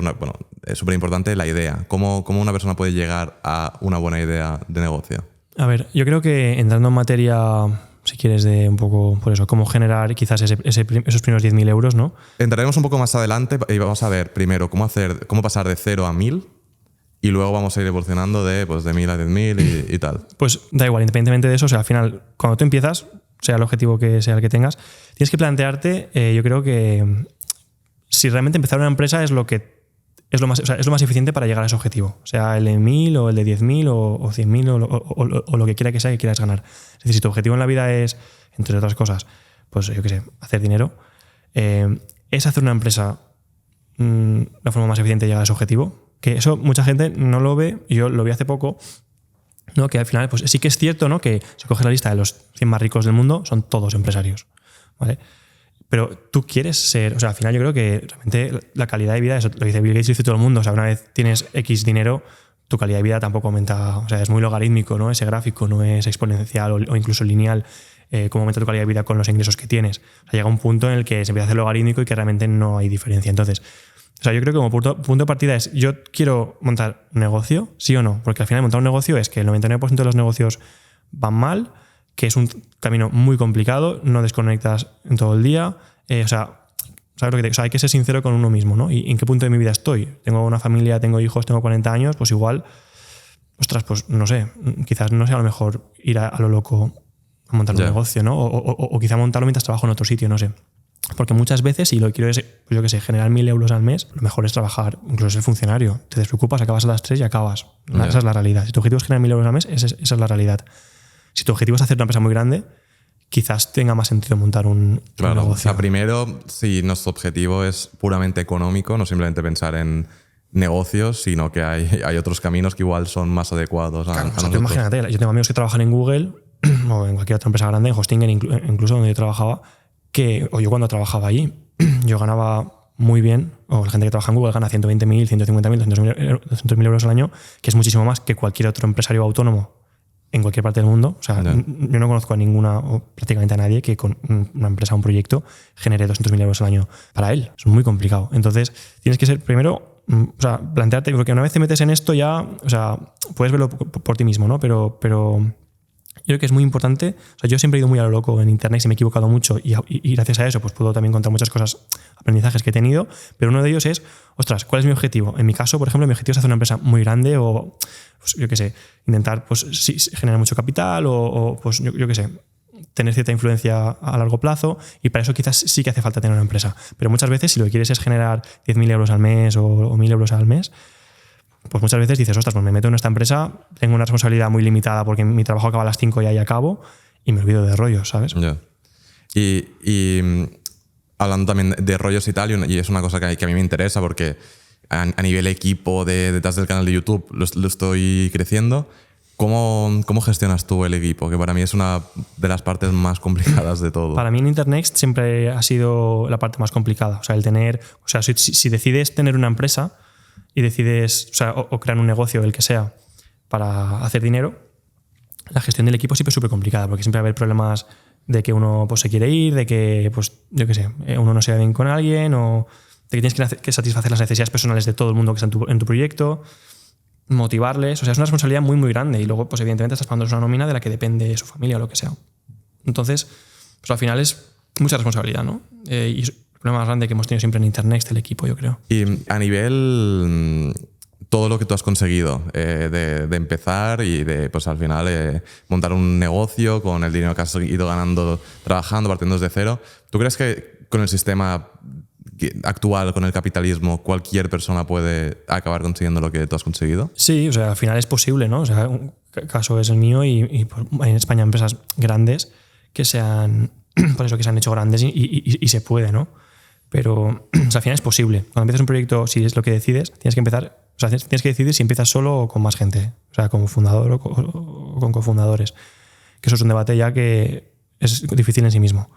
es súper importante la idea. ¿Cómo una persona puede llegar a una buena idea de negocio? A ver, yo creo que entrando en materia, si quieres, de un poco, por eso, cómo generar quizás esos primeros 10.000 euros, ¿no? Entraremos un poco más adelante y vamos a ver primero cómo pasar de 0 a 1.000 y luego vamos a ir evolucionando de 1.000 a 10.000 y tal. Pues da igual, independientemente de eso, o sea, al final, cuando tú empiezas, sea el objetivo que sea el que tengas, tienes que plantearte, yo creo que si realmente empezar una empresa es lo más eficiente para llegar a ese objetivo. O sea, el de 1.000 o el de 10.000 o 100.000 o lo que quiera que sea que quieras ganar. Es decir, si tu objetivo en la vida es, entre otras cosas, pues yo qué sé, hacer dinero, es hacer una empresa la forma más eficiente de llegar a ese objetivo. Que eso mucha gente no lo ve, y yo lo vi hace poco, ¿no? Que al final pues sí que es cierto, ¿no? Que si coges la lista de los 100 más ricos del mundo, son todos empresarios, ¿vale? Pero tú quieres ser, o sea, al final yo creo que realmente la calidad de vida, eso lo dice Bill Gates, lo dice todo el mundo, o sea, una vez tienes X dinero, tu calidad de vida tampoco aumenta, o sea, es muy logarítmico, ¿no? Ese gráfico no es exponencial o incluso lineal, cómo aumenta tu calidad de vida con los ingresos que tienes. O sea, llega un punto en el que se empieza a hacer logarítmico y que realmente no hay diferencia. Entonces, o sea, yo creo que como punto de partida es, yo quiero montar un negocio, sí o no, porque al final montar un negocio es que el 99% de los negocios van mal, que es un camino muy complicado, no desconectas en todo el día, o sea, ¿sabes lo que te digo? O sea, hay que ser sincero con uno mismo, ¿no? ¿Y en qué punto de mi vida estoy? Tengo una familia, tengo hijos, tengo 40 años, pues igual, ostras, pues no sé, quizás no sea lo mejor ir a lo loco a montar un negocio, ¿no? O quizá montarlo mientras trabajo en otro sitio, no sé. Porque muchas veces, si lo que quiero es, yo qué sé, generar 1.000 euros al mes, lo mejor es trabajar, incluso ser funcionario. Te despreocupas, acabas a las 3 y acabas. Esa es la realidad. Si tu objetivo es generar 1.000 euros al mes, esa es la realidad. Si tu objetivo es hacer una empresa muy grande, quizás tenga más sentido montar un negocio. O sea, primero, si nuestro objetivo es puramente económico, no simplemente pensar en negocios, sino que hay otros caminos que igual son más adecuados a nosotros. Imagínate, yo tengo amigos que trabajan en Google o en cualquier otra empresa grande, en Hostinger, incluso donde yo trabajaba, o yo cuando trabajaba allí, yo ganaba muy bien, o la gente que trabaja en Google gana 120.000, 150.000, 200.000 euros al año, que es muchísimo más que cualquier otro empresario autónomo en cualquier parte del mundo. O sea, yo no conozco a ninguna, o prácticamente a nadie, que con una empresa o un proyecto genere 200.000 euros al año para él. Es muy complicado. Entonces, tienes que ser primero, o sea, plantearte, porque una vez te metes en esto ya, o sea, puedes verlo por ti mismo, ¿no? Pero yo creo que es muy importante. O sea, yo siempre he ido muy a lo loco en internet, se me he equivocado mucho y gracias a eso pues puedo también contar muchas cosas, aprendizajes que he tenido, pero uno de ellos es, ostras, ¿cuál es mi objetivo? En mi caso, por ejemplo, mi objetivo es hacer una empresa muy grande o, pues, yo qué sé, intentar pues, sí, generar mucho capital o pues, yo qué sé, tener cierta influencia a largo plazo, y para eso quizás sí que hace falta tener una empresa. Pero muchas veces, si lo que quieres es generar 10.000 euros al mes o 1.000 euros al mes, pues muchas veces dices, ostras, pues me meto en esta empresa, tengo una responsabilidad muy limitada porque mi trabajo acaba a las 5 y ahí acabo, y me olvido de rollos, ¿sabes? Yeah. Y hablando también de rollos y tal, y es una cosa que a mí me interesa porque a nivel equipo detrás del canal de YouTube lo estoy creciendo. ¿Cómo gestionas tú el equipo? Que para mí es una de las partes más complicadas de todo. Para mí en Internext siempre ha sido la parte más complicada. O sea, el tener, o sea, si decides tener una empresa y decides, o sea, o crear un negocio, el que sea, para hacer dinero, la gestión del equipo siempre es súper complicada, porque siempre va a haber problemas de que uno pues, se quiere ir, de que, pues, yo qué sé, uno no se va bien con alguien, o de que tienes que satisfacer las necesidades personales de todo el mundo que está en tu proyecto, motivarles. O sea, es una responsabilidad muy, muy grande, y luego, pues evidentemente, estás pagando una nómina de la que depende su familia o lo que sea. Entonces, pues al final es mucha responsabilidad, ¿no? Y el problema más grande que hemos tenido siempre en Internext, el equipo, yo creo. Y a nivel todo lo que tú has conseguido de empezar y de pues al final montar un negocio con el dinero que has ido ganando trabajando, partiendo desde cero, ¿tú crees que con el sistema actual con el capitalismo, cualquier persona puede acabar consiguiendo lo que tú has conseguido? Sí, o sea, al final es posible, ¿no? O sea, un caso es el mío y hay en España empresas grandes que se han, por eso que se han hecho grandes y se puede, ¿no? Pero o sea, al final es posible. Cuando empiezas un proyecto, si es lo que decides, tienes que empezar, o sea, tienes que decidir si empiezas solo o con más gente, o sea, como fundador o con cofundadores. Que eso es un debate ya que es difícil en sí mismo.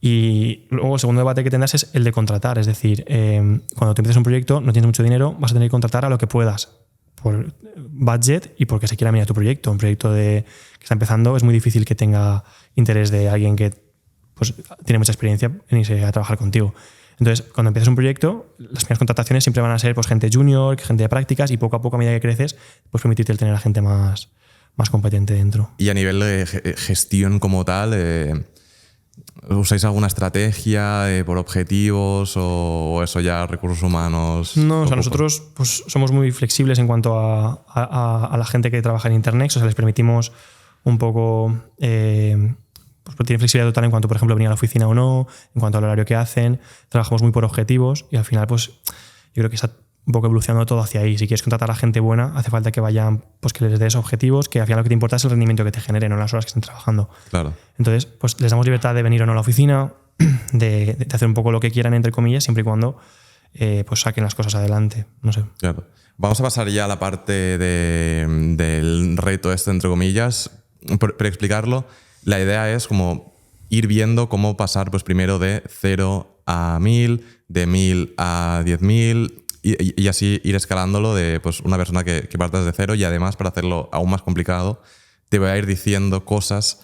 Y luego el segundo debate que tendrás es el de contratar. Es decir, cuando te empiezas un proyecto, no tienes mucho dinero, vas a tener que contratar a lo que puedas. Por budget y porque se quiera mirar tu proyecto. Un proyecto que está empezando es muy difícil que tenga interés de alguien que pues, tiene mucha experiencia en irse a trabajar contigo. Entonces, cuando empiezas un proyecto, las primeras contrataciones siempre van a ser pues, gente junior, gente de prácticas y poco a poco, a medida que creces, pues permitirte el tener a gente más competente dentro. Y a nivel de gestión como tal, ¿usáis alguna estrategia por objetivos o eso ya recursos humanos? No, o sea, nosotros pues, somos muy flexibles en cuanto a la gente que trabaja en Internet, o sea, les permitimos un poco, pues tienen flexibilidad total en cuanto, por ejemplo, venir a la oficina o no, en cuanto al horario que hacen, trabajamos muy por objetivos y al final, pues yo creo que está un poco evolucionando todo hacia ahí. Si quieres contratar a gente buena, hace falta que vayan, pues que les des objetivos, que al final lo que te importa es el rendimiento que te genere, no las horas que estén trabajando. Claro. Entonces, pues les damos libertad de venir o no a la oficina, de hacer un poco lo que quieran, entre comillas, siempre y cuando pues saquen las cosas adelante. No sé. Claro. Vamos a pasar ya a la parte del reto entre comillas. Para explicarlo, la idea es como ir viendo cómo pasar pues primero de 0 a 1000, de 1000 a 10.000 y así ir escalándolo de pues, una persona que partas de 0 y además para hacerlo aún más complicado te voy a ir diciendo cosas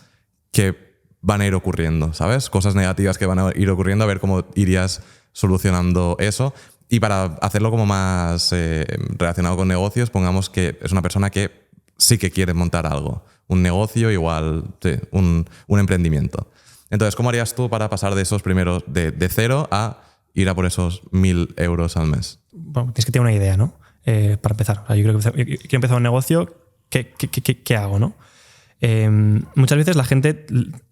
que van a ir ocurriendo, ¿sabes? Cosas negativas que van a ir ocurriendo, a ver cómo irías solucionando eso. Y para hacerlo como más relacionado con negocios, pongamos que es una persona que sí que quiere montar algo. Un negocio igual, sí, un emprendimiento. Entonces, ¿cómo harías tú para pasar de esos primeros, de 0 a ir a por esos 1.000 euros al mes? Bueno, tienes que tener una idea, ¿no? Para empezar. O sea, yo creo que quiero empezar un negocio, ¿qué hago, no? Muchas veces la gente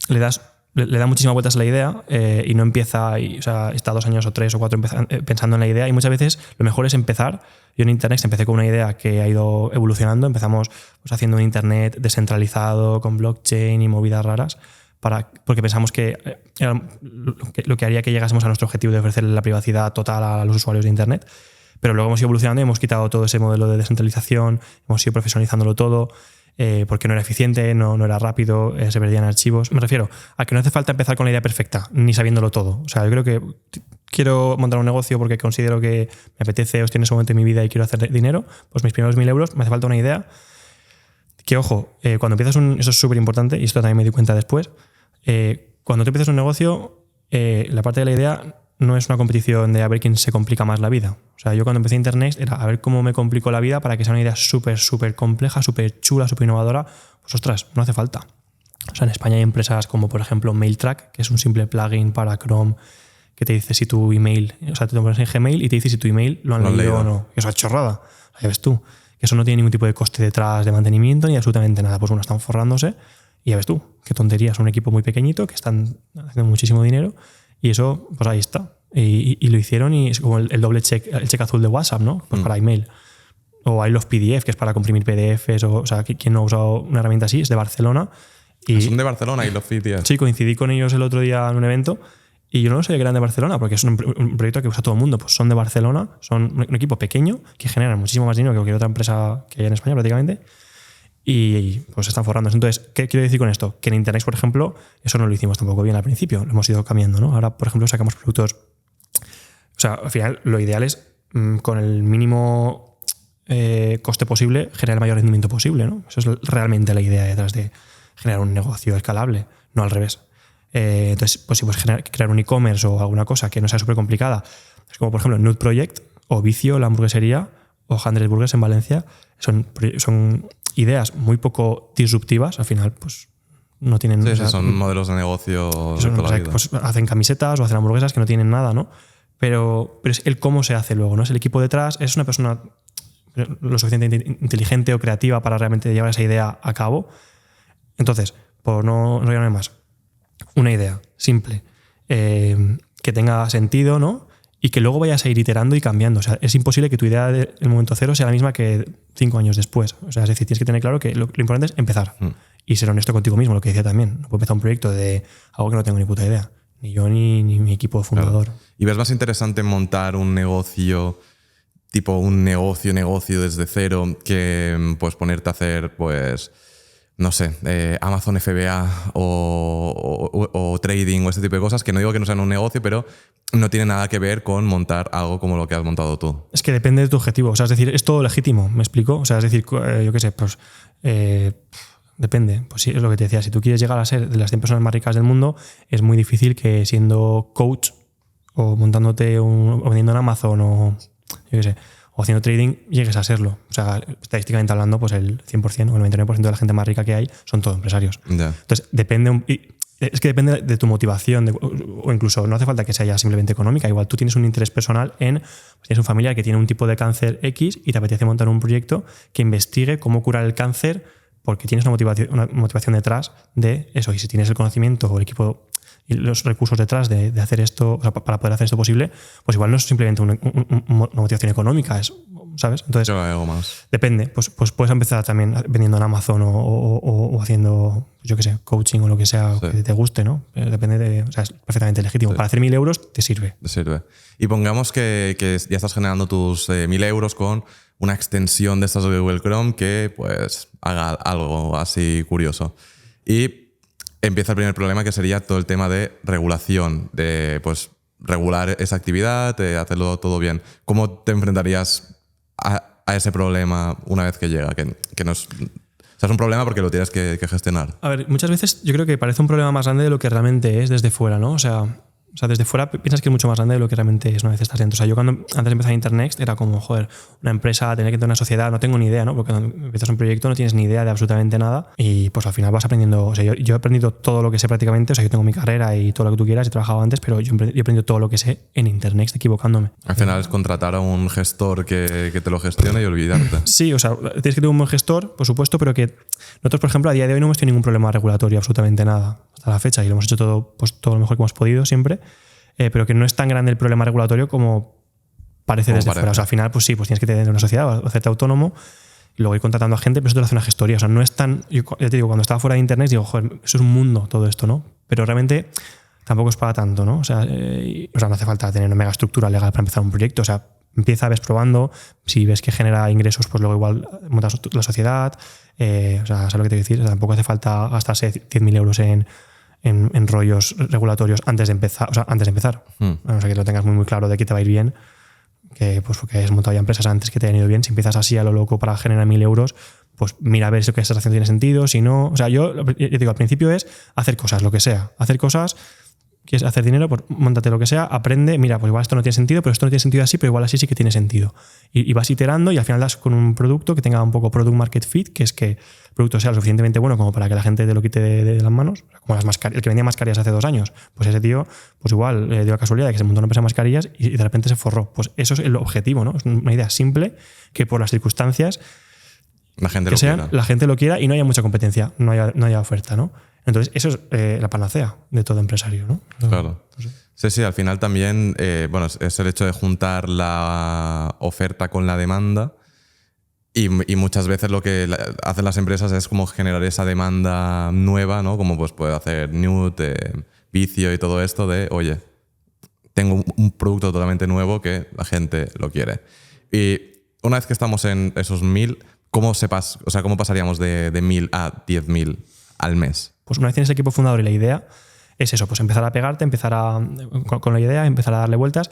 le da muchísimas vueltas a la idea y no empieza, o sea, está 2 años o 3 o 4 pensando en la idea y muchas veces lo mejor es empezar. Yo en Internet empecé con una idea que ha ido evolucionando, empezamos pues, haciendo un Internet descentralizado con blockchain y movidas raras porque pensamos que era lo que haría que llegásemos a nuestro objetivo de ofrecer la privacidad total a los usuarios de Internet. Pero luego hemos ido evolucionando y hemos quitado todo ese modelo de descentralización, hemos ido profesionalizándolo todo, porque no era eficiente, no era rápido, se perdían archivos. Me refiero a que no hace falta empezar con la idea perfecta, ni sabiéndolo todo. O sea, yo creo que quiero montar un negocio porque considero que me apetece, estoy en ese momento de mi vida y quiero hacer dinero, pues mis primeros 1.000 euros, me hace falta una idea. Que ojo, cuando empiezas eso es súper importante y esto también me di cuenta después, cuando tú empiezas un negocio, la parte de la idea no es una competición de a ver quién se complica más la vida. O sea, yo cuando empecé Internet era a ver cómo me complico la vida para que sea una idea súper compleja, súper chula, súper innovadora. Pues ostras, no hace falta. O sea, en España hay empresas como por ejemplo MailTrack, que es un simple plugin para Chrome que te dice si tu email, o sea, te lo pones en Gmail y te dice si tu email lo han leído o no. Eso es chorrada. O sea, ya ves tú. Que eso no tiene ningún tipo de coste detrás de mantenimiento ni absolutamente nada. Pues bueno, están forrándose y ya ves tú, qué tontería. Es un equipo muy pequeñito que están haciendo muchísimo dinero y eso, pues ahí está. Y lo hicieron y es como el doble check, el check azul de WhatsApp, ¿no? Pues para email. O I Love PDF, que es para comprimir PDFs. O sea, ¿quién no ha usado una herramienta así? Es de Barcelona. ¿Son de Barcelona I Love PDF? Sí, coincidí con ellos el otro día en un evento y yo no sabía que eran de Barcelona porque es un proyecto que usa todo el mundo. Pues son de Barcelona, son un equipo pequeño que genera muchísimo más dinero que cualquier otra empresa que hay en España prácticamente y pues están forrando. Entonces, ¿qué quiero decir con esto? Que en Internet, por ejemplo, eso no lo hicimos tampoco bien al principio, lo hemos ido cambiando, ¿no? Ahora, por ejemplo, sacamos productos. O sea, al final lo ideal es con el mínimo coste posible generar el mayor rendimiento posible, ¿no? Eso es realmente la idea detrás de generar un negocio escalable, no al revés. Entonces, pues si puedes crear un e-commerce o alguna cosa que no sea súper complicada, es como por ejemplo Nude Project o Vicio, la hamburguesería, o Handrés Burgers en Valencia, son ideas muy poco disruptivas, al final pues no tienen... Sí, son modelos de negocio de toda la vida. Pues hacen camisetas o hacen hamburguesas que no tienen nada, ¿no? Pero es el cómo se hace luego, ¿no? Es el equipo detrás, es una persona lo suficientemente inteligente o creativa para realmente llevar esa idea a cabo. Entonces, por no enrollarme más, una idea simple, que tenga sentido, ¿no? y que luego vayas a ir iterando y cambiando. O sea, es imposible que tu idea del momento cero sea la misma que 5 años después. O sea, es decir, tienes que tener claro que lo importante es empezar y ser honesto contigo mismo, lo que decía también. No puedo empezar un proyecto de algo que no tengo ni puta idea. Ni yo ni mi equipo fundador. Claro. ¿Y ves más interesante montar un negocio, tipo un negocio desde cero, que pues ponerte a hacer, pues, no sé, Amazon FBA o trading o ese tipo de cosas? Que no digo que no sean un negocio, pero no tiene nada que ver con montar algo como lo que has montado tú. Es que depende de tu objetivo. O sea, es decir, es todo legítimo, ¿me explico? O sea, es decir, yo qué sé, pues depende. Pues sí, es lo que te decía. Si tú quieres llegar a ser de las 100 personas más ricas del mundo, es muy difícil que siendo coach o montándote o vendiendo en Amazon o yo qué sé, o haciendo trading, llegues a serlo. O sea, estadísticamente hablando, pues el 100% o el 99% de la gente más rica que hay son todos empresarios. Yeah. Entonces, es que depende de tu motivación o incluso no hace falta que sea ya simplemente económica. Igual tú tienes un interés personal pues tienes un familiar que tiene un tipo de cáncer X y te apetece montar un proyecto que investigue cómo curar el cáncer porque tienes una motivación detrás de eso. Y si tienes el conocimiento o el equipo y los recursos detrás de hacer esto, o sea, para poder hacer esto posible, pues igual no es simplemente una motivación económica, ¿sabes? Entonces, algo más. Depende. Pues puedes empezar también vendiendo en Amazon o haciendo, yo qué sé, coaching o lo que sea que te guste, ¿no? Depende o sea, es perfectamente legítimo. Sí. Para hacer 1.000 euros te sirve. Te sirve. Y pongamos que ya estás generando tus 1.000 euros con una extensión de estas de Google Chrome que pues haga algo así curioso. Y empieza el primer problema, que sería todo el tema de regulación, de pues regular esa actividad, de hacerlo todo bien. ¿Cómo te enfrentarías a ese problema una vez que llega? Que no es, o sea, es un problema porque lo tienes que gestionar. A ver, muchas veces yo creo que parece un problema más grande de lo que realmente es desde fuera, ¿no? O sea, desde fuera piensas que es mucho más grande de lo que realmente es una vez estás dentro. O sea, yo cuando antes de empezar Internext era como, joder, una empresa, tener que tener una sociedad, no tengo ni idea, ¿no? Porque cuando empiezas un proyecto no tienes ni idea de absolutamente nada y pues al final vas aprendiendo. O sea, yo he aprendido todo lo que sé prácticamente. O sea, yo tengo mi carrera y todo lo que tú quieras, he trabajado antes, pero yo he aprendido todo lo que sé en Internext equivocándome. Al final es contratar a un gestor que te lo gestione y olvidarte. Sí, o sea, tienes que tener un buen gestor, por supuesto, pero que nosotros, por ejemplo, a día de hoy no hemos tenido ningún problema regulatorio, absolutamente nada, hasta la fecha, y lo hemos hecho todo lo mejor que hemos podido siempre. Pero que no es tan grande el problema regulatorio como parece desde fuera. O sea, al final, pues sí, pues tienes que tener una sociedad o hacerte autónomo y luego ir contratando a gente, pero eso te lo hace una gestoría. O sea, no es tan... Yo te digo, cuando estaba fuera de Internet, digo, joder, eso es un mundo todo esto, ¿no? Pero realmente tampoco es para tanto, ¿no? O sea, no hace falta tener una mega estructura legal para empezar un proyecto. O sea, ves probando, si ves que genera ingresos, pues luego igual montas la sociedad. O sea, ¿sabes lo que te quiero decir? O sea, tampoco hace falta gastarse 10.000 euros en rollos regulatorios antes de empezar. O sea, que lo tengas muy, muy claro de que te va a ir bien, que pues porque has montado ya empresas antes que te han ido bien. Si empiezas así a lo loco para generar 1.000 euros, pues mira a ver si lo que estás haciendo tiene sentido, si no... O sea, yo digo, al principio es hacer cosas, lo que sea. Hacer cosas, quieres hacer dinero, pues móntate lo que sea, aprende, mira, pues igual esto no tiene sentido, pero esto no tiene sentido así, pero igual así sí que tiene sentido. Y vas iterando y al final das con un producto que tenga un poco product market fit, que es que el producto sea lo suficientemente bueno como para que la gente te lo quite de las manos, como el que vendía mascarillas hace 2 años. Pues ese tío, pues igual dio la casualidad de que se montó una empresa de mascarillas y de repente se forró. Pues eso es el objetivo, ¿no? Es una idea simple que por las circunstancias la gente lo quiera y no haya mucha competencia, no haya oferta, ¿no? Entonces, eso es la panacea de todo empresario, ¿no? Claro. Sí, al final también es el hecho de juntar la oferta con la demanda y muchas veces lo que hacen las empresas es como generar esa demanda nueva, ¿no? Como pues puede hacer Nude, Vicio y todo esto de, oye, tengo un producto totalmente nuevo que la gente lo quiere. Y una vez que estamos en esos 1.000, ¿cómo pasaríamos de 1.000 a 10.000 al mes? Pues una vez tienes el equipo fundador y la idea, es eso, pues empezar a pegarte, con la idea, empezar a darle vueltas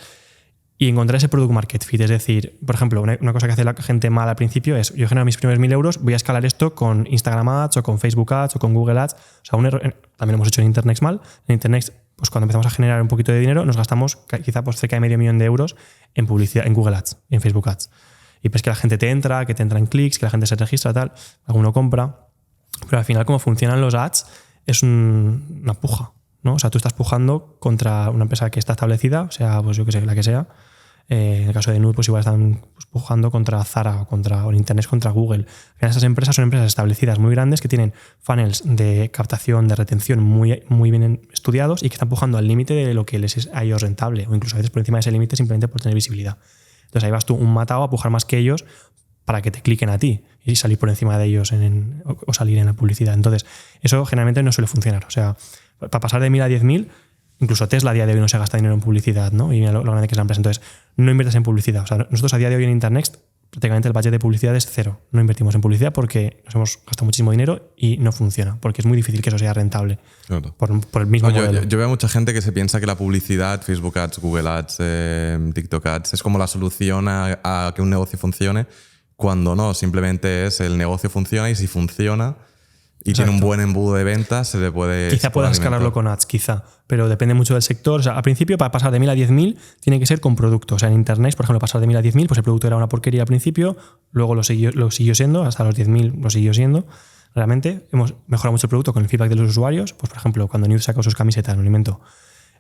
y encontrar ese product market fit. Es decir, por ejemplo, una cosa que hace la gente mal al principio es, yo genero mis primeros 1.000 euros, voy a escalar esto con Instagram Ads o con Facebook Ads o con Google Ads. O sea, un error, también lo hemos hecho en Internext mal. En Internext, pues cuando empezamos a generar un poquito de dinero, nos gastamos quizá pues cerca de $500,000 de euros en publicidad, en Google Ads y en Facebook Ads. Y pues que la gente te entra en clics, que la gente se registra, tal, alguno compra. Pero al final, como funcionan los ads, es una puja, ¿no? O sea, tú estás pujando contra una empresa que está establecida, o sea, pues yo que sé, la que sea, En el caso de Nude, pues igual están pujando contra Zara o en Internet contra Google. Estas empresas son empresas establecidas muy grandes que tienen funnels de captación, de retención muy bien estudiados y que están pujando al límite de lo que les es a ellos rentable, o incluso a veces por encima de ese límite simplemente por tener visibilidad. Entonces ahí vas tú un matado a pujar más que ellos para que te cliquen a ti y salir por encima de ellos o salir en la publicidad. Entonces eso generalmente no suele funcionar. O sea, para pasar de 1.000 a 10.000, incluso Tesla a día de hoy no se gasta dinero en publicidad, ¿no? Y mira lo grande que es la empresa. Entonces, no inviertes en publicidad. O sea, nosotros a día de hoy en Internext prácticamente el budget de publicidad es cero. No invertimos en publicidad porque nos hemos gastado muchísimo dinero y no funciona, porque es muy difícil que eso sea rentable. Claro. Por el mismo modelo. Yo veo mucha gente que se piensa que la publicidad, Facebook Ads, Google Ads, TikTok Ads, es como la solución a que un negocio funcione, cuando no, simplemente es el negocio funciona y si funciona y tiene un buen embudo de ventas, se le puede... Quizá puedas escalarlo con ads, pero depende mucho del sector. O sea, al principio, para pasar de 1.000 a 10.000, tiene que ser con producto. O sea, en Internet, por ejemplo, pasar de 1.000 a 10.000, pues el producto era una porquería al principio, luego lo siguió siendo, hasta los 10.000 lo siguió siendo. Realmente hemos mejorado mucho el producto con el feedback de los usuarios. Pues, por ejemplo, cuando Nude sacó sus camisetas, me invento,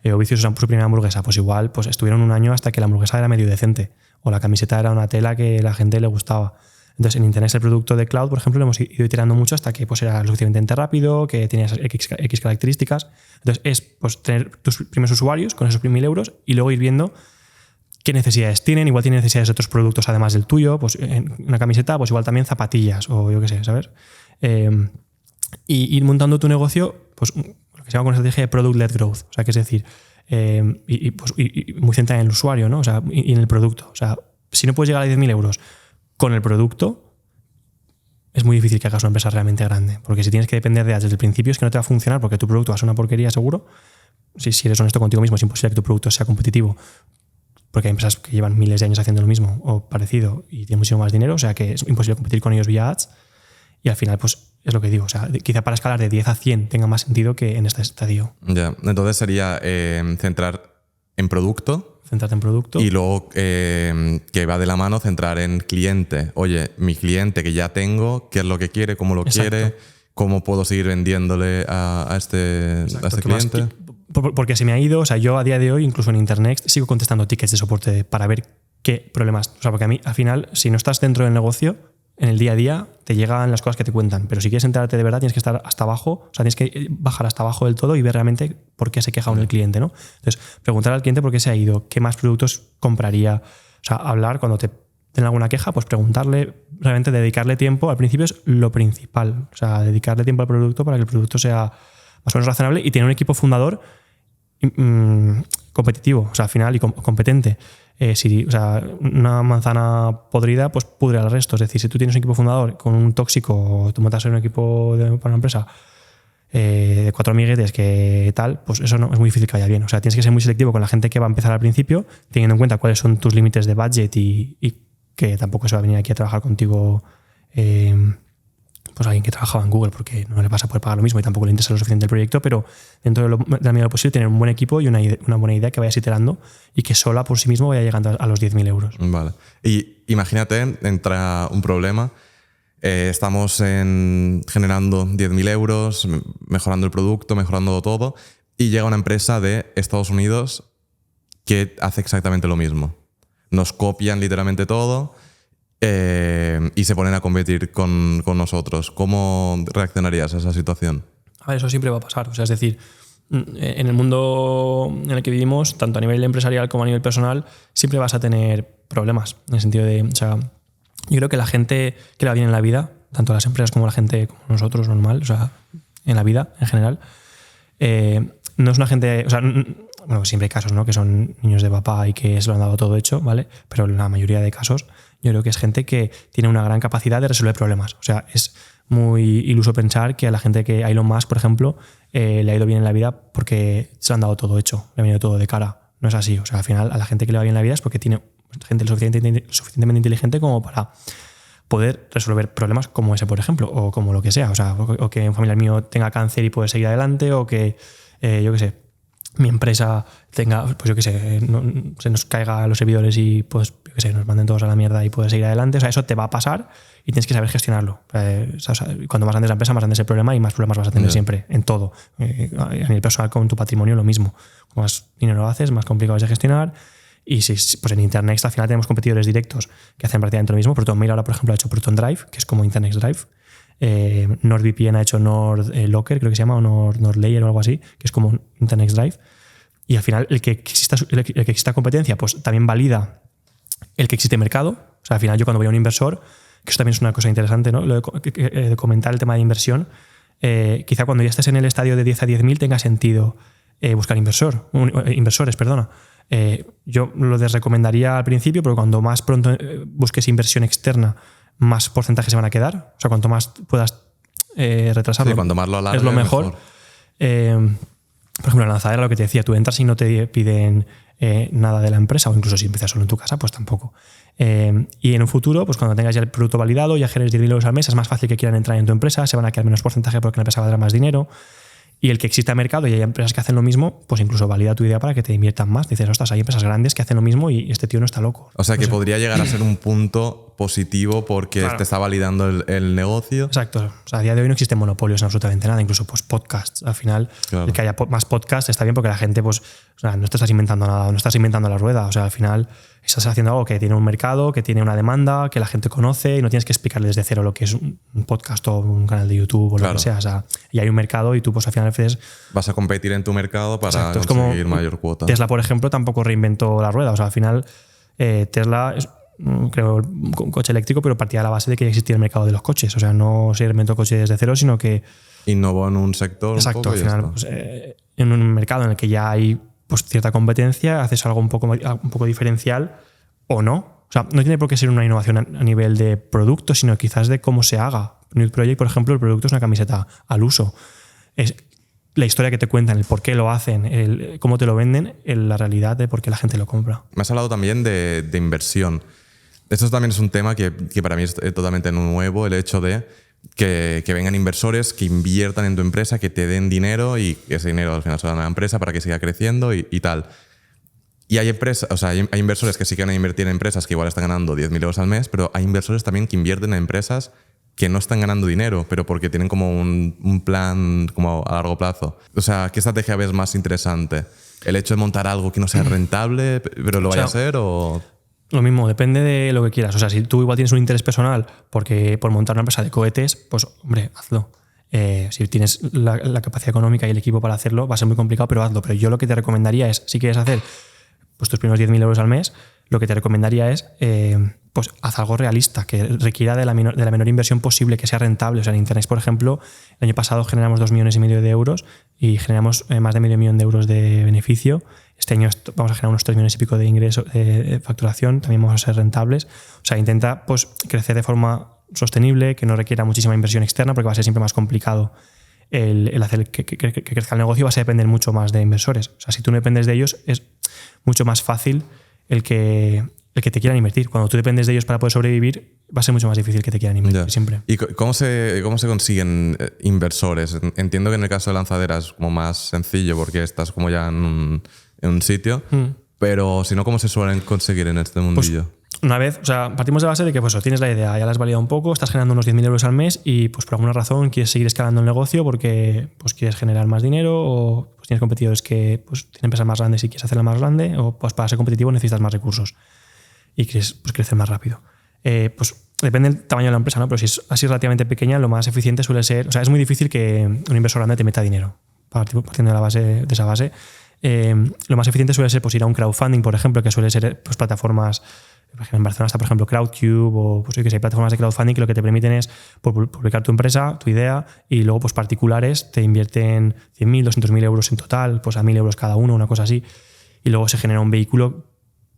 o Vicious su primera hamburguesa, pues igual pues estuvieron un año hasta que la hamburguesa era medio decente, o la camiseta era una tela que a la gente le gustaba. Entonces, en Internet el producto de Cloud, por ejemplo, lo hemos ido iterando mucho hasta que pues, era lo suficientemente rápido, que tenía esas X características. Entonces, es pues, tener tus primeros usuarios con esos 1.000 euros y luego ir viendo qué necesidades tienen. Igual tienen necesidades de otros productos además del tuyo. Pues en una camiseta, pues igual también zapatillas o yo qué sé, ¿sabes? Y ir montando tu negocio, pues lo que se llama con estrategia de product-led growth. O sea, que es decir, y muy centrada en el usuario, ¿no? O sea, y en el producto. O sea, si no puedes llegar a 10.000 euros con el producto, es muy difícil que hagas una empresa realmente grande. Porque si tienes que depender de ads desde el principio, es que no te va a funcionar porque tu producto va a ser una porquería seguro. Si eres honesto contigo mismo, es imposible que tu producto sea competitivo. Porque hay empresas que llevan miles de años haciendo lo mismo o parecido y tienen muchísimo más dinero. O sea que es imposible competir con ellos vía ads. Y al final, pues es lo que digo. O sea, quizá para escalar de 10 a 100 tenga más sentido que en este estadio. Ya, entonces sería centrar en producto. Centrarte en producto. Y luego, que va de la mano, centrar en cliente. Oye, mi cliente que ya tengo, ¿qué es lo que quiere? ¿Cómo lo quiere? ¿Cómo puedo seguir vendiéndole a este cliente? Porque se me ha ido, o sea, yo a día de hoy, incluso en Internet, sigo contestando tickets de soporte para ver qué problemas. O sea, porque a mí, al final, si no estás dentro del negocio, en el día a día te llegan las cosas que te cuentan. Pero si quieres enterarte de verdad, tienes que estar hasta abajo, o sea, tienes que bajar hasta abajo del todo y ver realmente por qué se queja el cliente, ¿no? Entonces, preguntar al cliente por qué se ha ido, qué más productos compraría. O sea, hablar cuando te den alguna queja, pues preguntarle, realmente dedicarle tiempo. Al principio es lo principal. O sea, dedicarle tiempo al producto para que el producto sea más o menos razonable y tener un equipo fundador competitivo, o sea, al final y competente. O sea, una manzana podrida pues pudre al resto. Es decir, si tú tienes un equipo fundador con un tóxico o tú montas un equipo para una empresa de 4 amiguetes que tal, pues eso no es muy difícil que vaya bien. O sea, tienes que ser muy selectivo con la gente que va a empezar al principio, teniendo en cuenta cuáles son tus límites de budget y que tampoco se va a venir aquí a trabajar contigo pues alguien que trabajaba en Google porque no le vas a poder pagar lo mismo y tampoco le interesa lo suficiente el proyecto, pero dentro de la medida de lo posible tener un buen equipo y una buena idea que vayas iterando y que sola por sí mismo vaya llegando a los 10.000 euros. Vale. Y imagínate, entra un problema, estamos generando 10.000 euros, mejorando el producto, mejorando todo, y llega una empresa de Estados Unidos que hace exactamente lo mismo. Nos copian literalmente todo y se ponen a competir con nosotros. ¿Cómo reaccionarías a esa situación? A ver, eso siempre va a pasar. O sea, es decir, en el mundo en el que vivimos, tanto a nivel empresarial como a nivel personal, siempre vas a tener problemas. En el sentido de, o sea, yo creo que la gente que le va bien en la vida, tanto las empresas como la gente como nosotros, normal, o sea, en la vida en general, no es una gente, o sea, bueno, siempre hay casos, ¿no? Que son niños de papá y que se lo han dado todo hecho, ¿vale? Pero en la mayoría de casos yo creo que es gente que tiene una gran capacidad de resolver problemas. O sea, es muy iluso pensar que a la gente que Elon Musk, por ejemplo, le ha ido bien en la vida porque se lo han dado todo hecho, le ha venido todo de cara. No es así. O sea, al final a la gente que le va bien en la vida es porque tiene gente lo suficientemente inteligente como para poder resolver problemas como ese, por ejemplo, o como lo que sea. O sea, o que un familiar mío tenga cáncer y puede seguir adelante, o que, yo qué sé, mi empresa tenga, pues yo qué sé, se nos caiga los servidores y pues, yo qué sé, nos manden todos a la mierda y puedes seguir adelante. O sea, eso te va a pasar y tienes que saber gestionarlo. O sea, cuando más grande es la empresa, más grande es el problema y más problemas vas a tener siempre, en todo. A nivel personal, con tu patrimonio, lo mismo. Cuanto más dinero haces, más complicado es de gestionar Y pues en Internext al final tenemos competidores directos que hacen prácticamente lo mismo. ProtonMail ahora, por ejemplo, ha hecho Proton Drive, que es como Internext Drive. NordVPN ha hecho NordLocker, creo que se llama, o NordLayer o algo así, que es como Internext Drive. Y al final el que exista competencia pues también valida el que existe mercado. O sea, al final yo cuando voy a un inversor, que eso también es una cosa interesante, ¿no? Lo de comentar el tema de inversión, quizá cuando ya estés en el estadio de 10 a 10.000 tenga sentido buscar inversores. Yo lo desrecomendaría al principio, pero cuando más pronto busques inversión externa, más porcentajes se van a quedar. O sea, cuanto más puedas retrasarlo, sí, cuanto más lo alargue, es lo mejor. Por ejemplo, en Lanzadera, lo que te decía, tú entras y no te piden nada de la empresa, o incluso si empiezas solo en tu casa, pues tampoco. Y en un futuro, pues cuando tengas ya el producto validado, ya generes 10.000 euros al mes, es más fácil que quieran entrar en tu empresa, se van a quedar menos porcentaje porque la empresa valdrá más dinero. Y el que exista mercado y hay empresas que hacen lo mismo, pues incluso valida tu idea para que te inviertan más. Dices, ostras, hay empresas grandes que hacen lo mismo y este tío no está loco. O sea, que podría llegar a ser un punto positivo porque claro, te está validando el negocio. Exacto. O sea, a día de hoy no existen monopolios en absolutamente nada, incluso pues podcasts. Al final, claro, el que haya más podcasts está bien porque la gente, pues, o sea, no te estás inventando nada, no estás inventando la rueda. O sea, al final estás haciendo algo que tiene un mercado, que tiene una demanda, que la gente conoce y no tienes que explicarle desde cero lo que es un podcast o un canal de YouTube o lo que sea. O sea, y hay un mercado y tú, pues, al final vas a competir en tu mercado para conseguir mayor cuota. Tesla, por ejemplo, tampoco reinventó la rueda. O sea, al final Tesla es, creo, un coche eléctrico, pero partía de la base de que existía el mercado de los coches. O sea, no se inventó coches desde cero, sino que innovó en un sector. Exacto, un poco, al final, pues, en un mercado en el que ya hay pues cierta competencia, haces algo un poco diferencial o no. O sea, no tiene por qué ser una innovación a nivel de producto, sino quizás de cómo se haga. Nude Project, por ejemplo, el producto es una camiseta al uso. Es la historia que te cuentan, el por qué lo hacen, cómo te lo venden, la realidad de por qué la gente lo compra. Me has hablado también de inversión. Esto también es un tema que para mí es totalmente nuevo, el hecho de que vengan inversores que inviertan en tu empresa, que te den dinero y ese dinero al final se lo dan a la empresa para que siga creciendo y tal. Y hay empresas, o sea, hay inversores que sí que van a invertir en empresas que igual están ganando 10.000 euros al mes, pero hay inversores también que invierten en empresas que no están ganando dinero, pero porque tienen como un plan como a largo plazo. O sea, ¿qué estrategia ves más interesante? ¿El hecho de montar algo que no sea rentable, pero lo vaya a ser o...? Lo mismo, depende de lo que quieras. O sea, si tú igual tienes un interés personal por montar una empresa de cohetes, pues, hombre, hazlo. Si tienes la capacidad económica y el equipo para hacerlo, va a ser muy complicado, pero hazlo. Pero yo lo que te recomendaría es, si quieres hacer pues, tus primeros 10.000 euros al mes, lo que te recomendaría es pues haz algo realista, que requiera de la menor inversión posible, que sea rentable. O sea, en Internext, por ejemplo, el año pasado generamos 2,5 millones de euros y generamos más de medio millón de euros de beneficio. Este año vamos a generar unos 3 millones y pico de ingresos de facturación, también vamos a ser rentables. O sea, intenta pues, crecer de forma sostenible, que no requiera muchísima inversión externa, porque va a ser siempre más complicado el hacer que crezca el negocio. Vas a depender mucho más de inversores. O sea, si tú no dependes de ellos, es mucho más fácil el que te quieran invertir. Cuando tú dependes de ellos para poder sobrevivir, va a ser mucho más difícil que te quieran invertir siempre. ¿Y cómo se consiguen inversores? Entiendo que en el caso de Lanzadera es como más sencillo porque estás como ya en un sitio, pero si no, ¿cómo se suelen conseguir en este mundillo? Pues, una vez, o sea, partimos de la base de que pues, tienes la idea, ya la has validado un poco, estás generando unos 10.000 euros al mes y pues por alguna razón quieres seguir escalando el negocio porque pues, quieres generar más dinero o pues, tienes competidores que pues, tienen empresas más grandes y quieres hacerla más grande o pues, para ser competitivo necesitas más recursos y quieres pues, crecer más rápido. Pues depende del tamaño de la empresa, ¿no? Pero si es así relativamente pequeña, lo más eficiente suele ser... O sea, es muy difícil que un inversor grande te meta dinero. Partiendo de esa base, lo más eficiente suele ser pues, ir a un crowdfunding, por ejemplo, que suele ser pues, plataformas... En Barcelona está, por ejemplo, Crowdcube o pues, que hay plataformas de crowdfunding que lo que te permiten es publicar tu empresa, tu idea, y luego pues, particulares te invierten 100.000, 200.000 euros en total, pues a 1.000 euros cada uno, una cosa así. Y luego se genera un vehículo,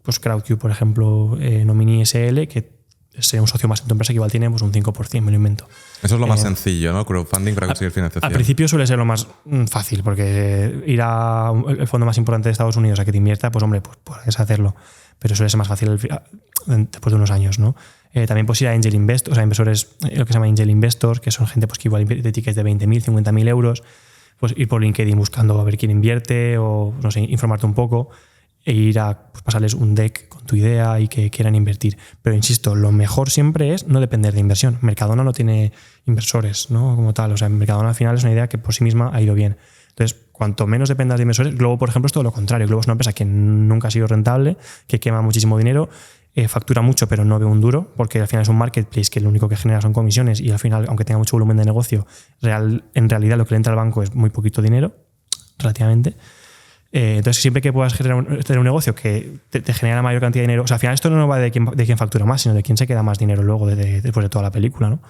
pues Crowdcube, por ejemplo, Nomini SL, que sea un socio más en tu empresa que igual tiene pues, un 5%, me lo invento. Eso es lo más sencillo, ¿no? Crowdfunding para conseguir financiación. Al principio suele ser lo más fácil, porque ir al fondo más importante de Estados Unidos a que te invierta, pues hombre, pues puedes hacerlo. Pero suele ser más fácil después de unos años, ¿no? También puedes ir a Angel Investors, o sea, inversores, lo que se llama Angel Investors, que son gente pues, que igual invierte tickets de 20.000, 50.000 euros, pues ir por LinkedIn buscando a ver quién invierte o, no sé, informarte un poco e ir a pues, pasarles un deck con tu idea y que quieran invertir. Pero insisto, lo mejor siempre es no depender de inversión. Mercadona no tiene inversores, ¿no? Como tal. O sea, Mercadona al final es una idea que por sí misma ha ido bien. Entonces, cuanto menos dependas de inversores, Glovo, por ejemplo, es todo lo contrario. Glovo es una empresa que nunca ha sido rentable, que quema muchísimo dinero, factura mucho pero no ve un duro, porque al final es un marketplace que lo único que genera son comisiones y al final, aunque tenga mucho volumen de negocio, en realidad lo que le entra al banco es muy poquito dinero, relativamente. Entonces, siempre que puedas tener un negocio que te genera la mayor cantidad de dinero, o sea, al final esto no va de quién factura más, sino de quién se queda más dinero luego después de toda la película, ¿no?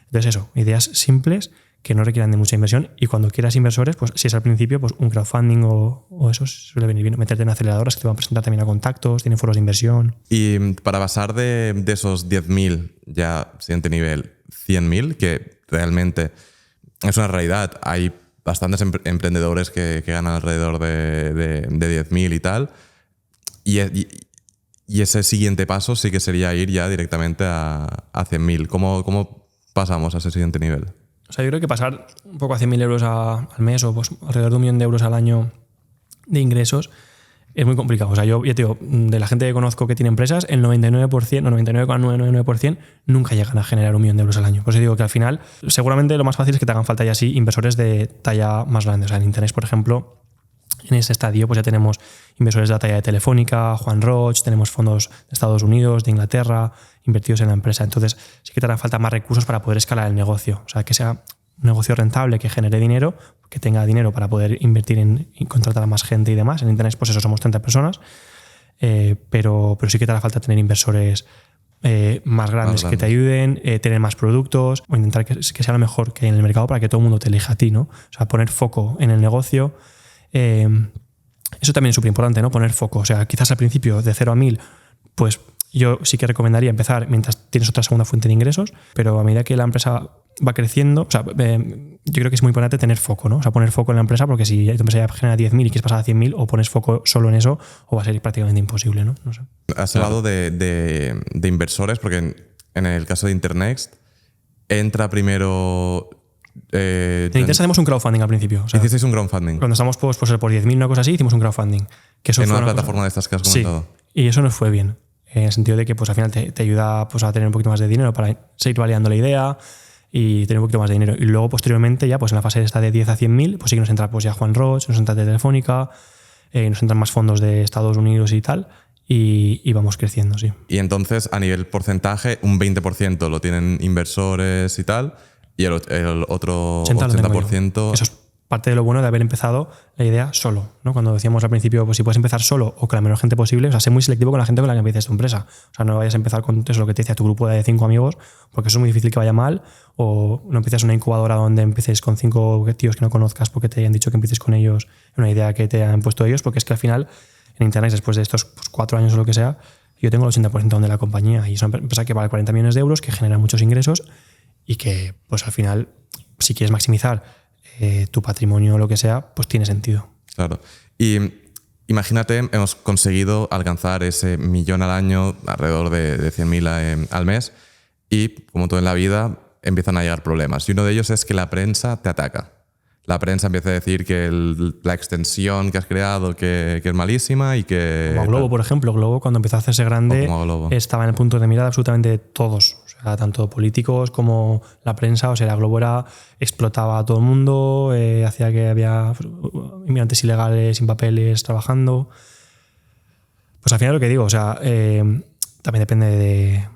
Entonces eso, ideas simples que no requieran de mucha inversión y cuando quieras inversores, pues si es al principio, pues un crowdfunding o eso suele venir bien. Meterte en aceleradoras que te van a presentar también a contactos, tienen foros de inversión. Y para pasar de esos 10.000 ya siguiente nivel, 100.000, que realmente es una realidad, hay bastantes emprendedores que ganan alrededor de 10.000 y tal, y ese siguiente paso sí que sería ir ya directamente a 100.000. ¿Cómo pasamos a ese siguiente nivel? O sea, yo creo que pasar un poco a 100.000 euros al mes o pues alrededor de 1 millón de euros al año de ingresos es muy complicado. O sea, yo ya te digo, de la gente que conozco que tiene empresas, el 99% o 99,999% nunca llegan a generar 1 millón de euros al año. Por eso digo que al final, seguramente lo más fácil es que te hagan falta ya sí inversores de talla más grande. O sea, en Internet, por ejemplo, en este estadio pues ya tenemos inversores de la talla de Telefónica, Juan Roch, tenemos fondos de Estados Unidos, de Inglaterra, invertidos en la empresa. Entonces sí que te harán falta más recursos para poder escalar el negocio. O sea, que sea un negocio rentable, que genere dinero, que tenga dinero para poder invertir en contratar a más gente y demás. En Internet, pues eso, somos 30 personas, pero sí que te hará falta tener inversores más grandes que te ayuden, tener más productos, o intentar que sea lo mejor que hay en el mercado para que todo el mundo te elija a ti, ¿no? O sea, poner foco en el negocio. Eso también es súper importante, ¿no? Poner foco. O sea, quizás al principio de 0 a 1.000, pues yo sí que recomendaría empezar mientras tienes otra segunda fuente de ingresos, pero a medida que la empresa va creciendo, o sea, yo creo que es muy importante tener foco, ¿no? O sea, poner foco en la empresa, porque si tu empresa ya genera 10.000 y quieres pasar a 100.000, o pones foco solo en eso, o va a ser prácticamente imposible, ¿no? No sé. Has hablado de inversores, porque en el caso de Internext, entra primero... En Internet hacemos un crowdfunding al principio. O sea, ¿hicisteis un crowdfunding? Cuando estamos por 10.000, una cosa así, hicimos un crowdfunding. Que eso en fue una plataforma de estas que has comentado. Sí, y eso nos fue bien. En el sentido de que pues, al final te ayuda pues, a tener un poquito más de dinero para seguir validando la idea y tener un poquito más de dinero. Y luego, posteriormente, ya pues, en la fase esta de 10 a 100.000, pues sí que nos entra pues, ya Juan Roch, nos entra de Telefónica, nos entran más fondos de Estados Unidos y tal, y vamos creciendo, sí. Y entonces, a nivel porcentaje, un 20% lo tienen inversores y tal, y el otro 80%... Eso es parte de lo bueno de haber empezado la idea solo, ¿no? Cuando decíamos al principio, pues si puedes empezar solo o con la menor gente posible, o sea, sé muy selectivo con la gente con la que empieces tu empresa. O sea, no vayas a empezar con eso, lo que te decía, tu grupo de 5 amigos, porque eso es muy difícil que vaya mal, o no empieces una incubadora donde empieces con 5 tíos que no conozcas porque te hayan dicho que empieces con ellos en una idea que te han puesto ellos, porque es que al final, en Internet, después de estos 4 años o lo que sea, yo tengo el 80% de la compañía y es una empresa que vale 40 millones de euros, que genera muchos ingresos y que, pues al final, si quieres maximizar tu patrimonio o lo que sea, pues tiene sentido. Claro. Y imagínate, hemos conseguido alcanzar ese 1 millón al año, alrededor de 100.000 al mes, y como todo en la vida, empiezan a llegar problemas. Y uno de ellos es que la prensa te ataca. La prensa empieza a decir que la extensión que has creado que es malísima y que... Como Globo, por ejemplo. Globo, cuando empezó a hacerse grande, estaba en el punto de mirada absolutamente todos. O sea, tanto políticos como la prensa. O sea, la Globo explotaba a todo el mundo, hacía que había inmigrantes ilegales sin papeles trabajando. Pues al final lo que digo, o sea, también depende de...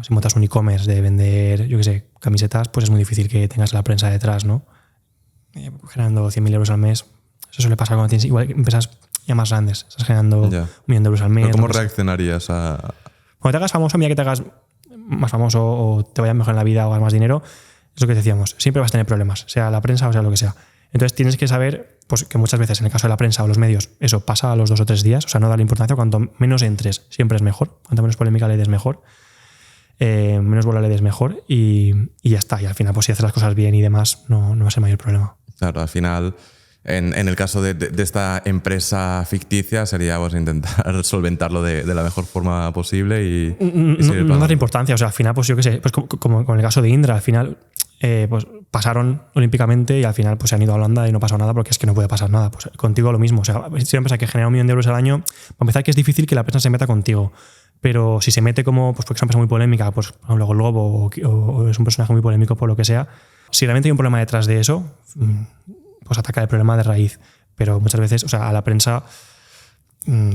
Si montas un e-commerce de vender, yo qué sé, camisetas, pues es muy difícil que tengas la prensa detrás, ¿no? Generando 100.000 euros al mes. Eso suele pasar cuando tienes igual empresas ya más grandes. Estás generando 1 millón de euros al mes. ¿Pero cómo reaccionarías a...? Cuando te hagas famoso, mira que te hagas más famoso o te vaya mejor en la vida o hagas más dinero, es lo que decíamos. Siempre vas a tener problemas, sea la prensa o sea lo que sea. Entonces tienes que saber pues, que muchas veces en el caso de la prensa o los medios, eso pasa a los 2 o 3 días. O sea, no darle importancia. Cuanto menos entres, siempre es mejor. Cuanto menos polémica le des, mejor. Menos bola le des, mejor. Y ya está. Y al final, pues si haces las cosas bien y demás, no va a ser mayor problema. Claro, al final, en el caso de esta empresa ficticia, sería pues, intentar solventarlo de la mejor forma posible y no darle importancia. O sea, al final, pues yo qué sé, pues como en el caso de Indra, al final pues pasaron olímpicamente y al final pues se han ido a Holanda y no pasó nada porque es que no puede pasar nada. Pues contigo lo mismo. O sea, si una empresa que genera 1 millón de euros al año, para empezar que es difícil que la prensa se meta contigo. Pero si se mete como, pues porque es una empresa muy polémica, pues por ejemplo Globo o es un personaje muy polémico por lo que sea, si realmente hay un problema detrás de eso, pues ataca el problema de raíz. pero muchas veces, o sea, a la prensa,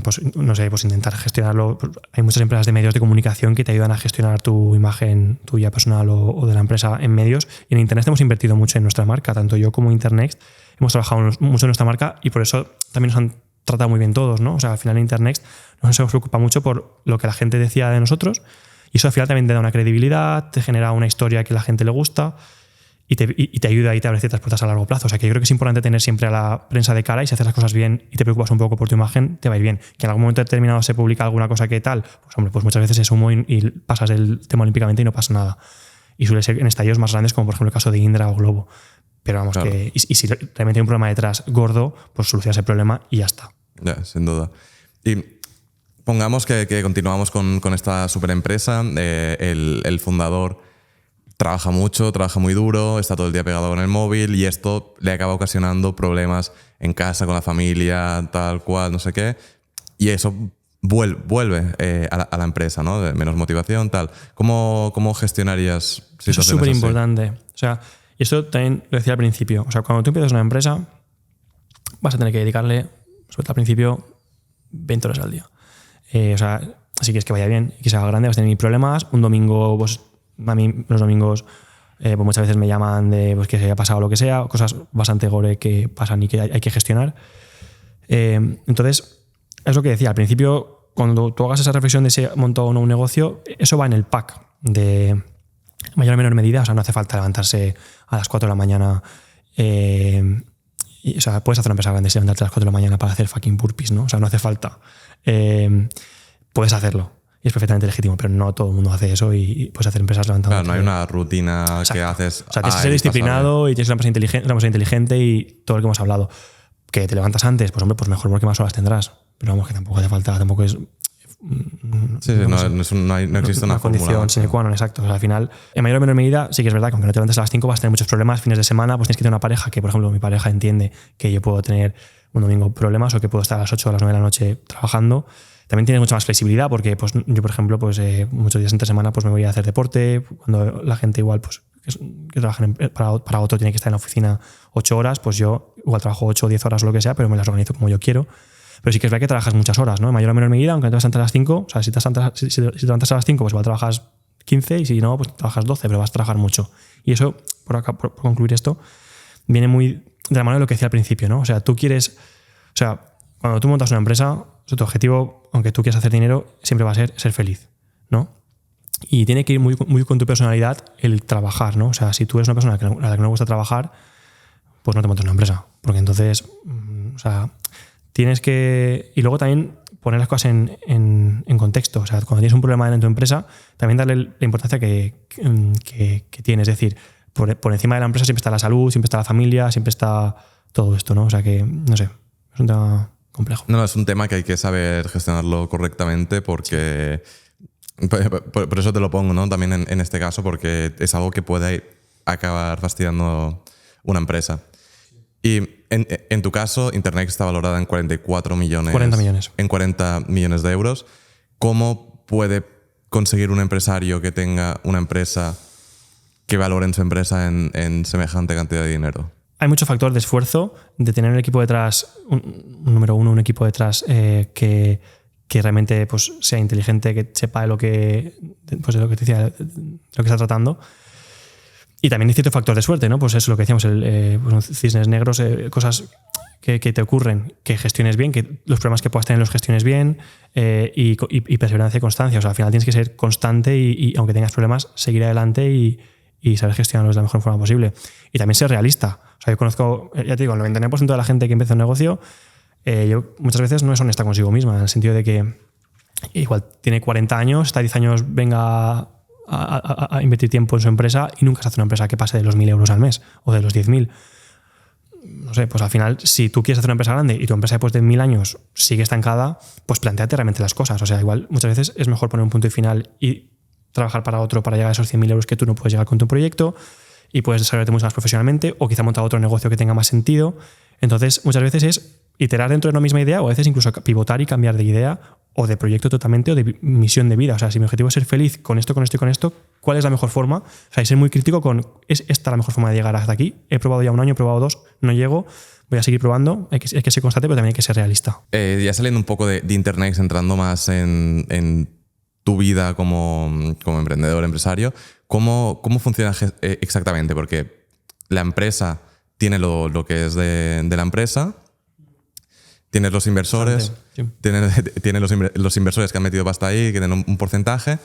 pues no sé, pues intentar gestionarlo. Hay muchas empresas de medios de comunicación que te ayudan a gestionar tu imagen tuya personal o de la empresa en medios. Y en Internet hemos invertido mucho en nuestra marca, tanto yo como Internet hemos trabajado mucho en nuestra marca y por eso también nos han tratado muy bien todos, ¿no? O sea, al final Internet nos preocupa mucho por lo que la gente decía de nosotros y eso al final también te da una credibilidad, te genera una historia que a la gente le gusta y te ayuda y te abre ciertas puertas a largo plazo. O sea, que yo creo que es importante tener siempre a la prensa de cara y si haces las cosas bien y te preocupas un poco por tu imagen, te va a ir bien. Que en algún momento determinado se publica alguna cosa que tal, pues hombre, pues muchas veces es humo y pasas el tema olímpicamente y no pasa nada. Y suele ser en estallidos más grandes como por ejemplo el caso de Indra o Globo. Pero vamos, claro. Y si realmente hay un problema detrás gordo, pues solucionas el problema y ya está. Ya, sin duda. Y pongamos que continuamos con esta superempresa, el fundador trabaja mucho, trabaja muy duro, está todo el día pegado con el móvil y esto le acaba ocasionando problemas en casa, con la familia, tal cual, no sé qué. Y eso vuelve a la empresa, ¿no? De menos motivación, tal. ¿Cómo gestionarías situaciones así? Eso es súper importante. O sea, y eso también lo decía al principio. O sea, cuando tú empiezas una empresa, vas a tener que dedicarle, sobre todo al principio, 20 horas al día. O sea, si quieres que vaya bien y que se haga grande, vas a tener problemas. Un domingo, pues a mí los domingos pues muchas veces me llaman de pues, que se haya pasado lo que sea, cosas bastante gore que pasan y que hay que gestionar. Entonces, es lo que decía, al principio, cuando tú hagas esa reflexión de si he montado o no un negocio, eso va en el pack de mayor o menor medida. O sea, no hace falta levantarse a las 4 de la mañana. O sea, puedes hacer una empresa grande y levantarte a las 4 de la mañana para hacer fucking burpees, ¿no? O sea, no hace falta. Puedes hacerlo. Y es perfectamente legítimo, pero no todo el mundo hace eso y puedes hacer empresas levantando. Claro, no hay una rutina. Exacto. Que haces. O sea, tienes que ser disciplinado y tienes una empresa inteligente y todo lo que hemos hablado. Que te levantas antes, pues hombre, pues mejor porque más horas tendrás. Pero vamos, que tampoco hace falta, tampoco es. No existe una condición sine qua non, exacto. O sea, al final, en mayor o menor medida, sí que es verdad que aunque no te levantes a las 5 vas a tener muchos problemas. Fines de semana, pues tienes que tener una pareja que, por ejemplo, mi pareja entiende que yo puedo tener un domingo problemas o que puedo estar a las 8 o a las 9 de la noche trabajando. También tienes mucha más flexibilidad porque pues, yo, por ejemplo, pues, muchos días entre semana pues, me voy a hacer deporte. Cuando la gente igual pues, que trabaja para otro tiene que estar en la oficina 8 horas, pues yo igual trabajo 8 o 10 horas o lo que sea, pero me las organizo como yo quiero. Pero sí que es verdad que trabajas muchas horas, ¿no? En mayor o menor medida, aunque te vas a las 5, o sea, si te levantas a las 5, pues igual trabajas 15 y si no, pues trabajas 12, pero vas a trabajar mucho. Y eso, por concluir esto, viene muy de la mano de lo que decía al principio, ¿no? O sea, tú quieres... O sea, cuando tú montas una empresa, tu objetivo, aunque tú quieras hacer dinero, siempre va a ser feliz, ¿no? Y tiene que ir muy, muy con tu personalidad el trabajar, ¿no? O sea, si tú eres una persona a la que no le gusta trabajar, pues no te montes una empresa. Porque entonces, o sea, tienes que... Y luego también poner las cosas en contexto. O sea, cuando tienes un problema en tu empresa, también darle la importancia que tiene. Es decir, por encima de la empresa siempre está la salud, siempre está la familia, siempre está todo esto, ¿no? O sea que, no sé, es un tema complejo. No, es un tema que hay que saber gestionarlo correctamente porque... Por eso te lo pongo, ¿no? También en este caso, porque es algo que puede acabar fastidiando una empresa. Y en tu caso, Internet está valorada en 44 millones. 40 millones. En 40 millones de euros. ¿Cómo puede conseguir un empresario que tenga una empresa que valore en su empresa en semejante cantidad de dinero? Hay mucho factor de esfuerzo, de tener un equipo detrás, un equipo detrás que realmente pues, sea inteligente, que sepa de lo que, pues, de lo que te decía, de lo que está tratando. Y también hay cierto factor de suerte, ¿no? Pues eso es lo que decíamos, cisnes negros, cosas que te ocurren, que gestiones bien, que los problemas que puedas tener los gestiones bien y perseverancia y constancia. O sea, al final tienes que ser constante y aunque tengas problemas, seguir adelante y saber gestionarlos de la mejor forma posible. Y también ser realista. O sea, yo conozco, ya te digo, el 99% de la gente que empieza un negocio, yo muchas veces no es honesta consigo misma, en el sentido de que igual tiene 40 años, está 10 años, venga a invertir tiempo en su empresa y nunca se hace una empresa que pase de los 1.000 euros al mes o de los 10.000. No sé, pues al final, si tú quieres hacer una empresa grande y tu empresa después de 1.000 años sigue estancada, pues plantéate realmente las cosas. O sea, igual muchas veces es mejor poner un punto y final y trabajar para otro para llegar a esos 100.000 euros que tú no puedes llegar con tu proyecto y puedes desarrollarte mucho más profesionalmente o quizá montar otro negocio que tenga más sentido. Entonces, muchas veces es iterar dentro de una misma idea o a veces incluso pivotar y cambiar de idea o de proyecto totalmente o de misión de vida. O sea, si mi objetivo es ser feliz con esto, con esto y con esto, ¿cuál es la mejor forma? O sea, y ser muy crítico con, ¿es esta la mejor forma de llegar hasta aquí? He probado ya 1 año, he probado 2, no llego, voy a seguir probando. Hay que ser constante, pero también hay que ser realista. Ya saliendo un poco de Internext, entrando más en tu vida como emprendedor, empresario, ¿cómo funciona exactamente? Porque la empresa tiene lo que es de la empresa, tienes los inversores, sí. tienes los inversores que han metido pasta ahí, que tienen un porcentaje,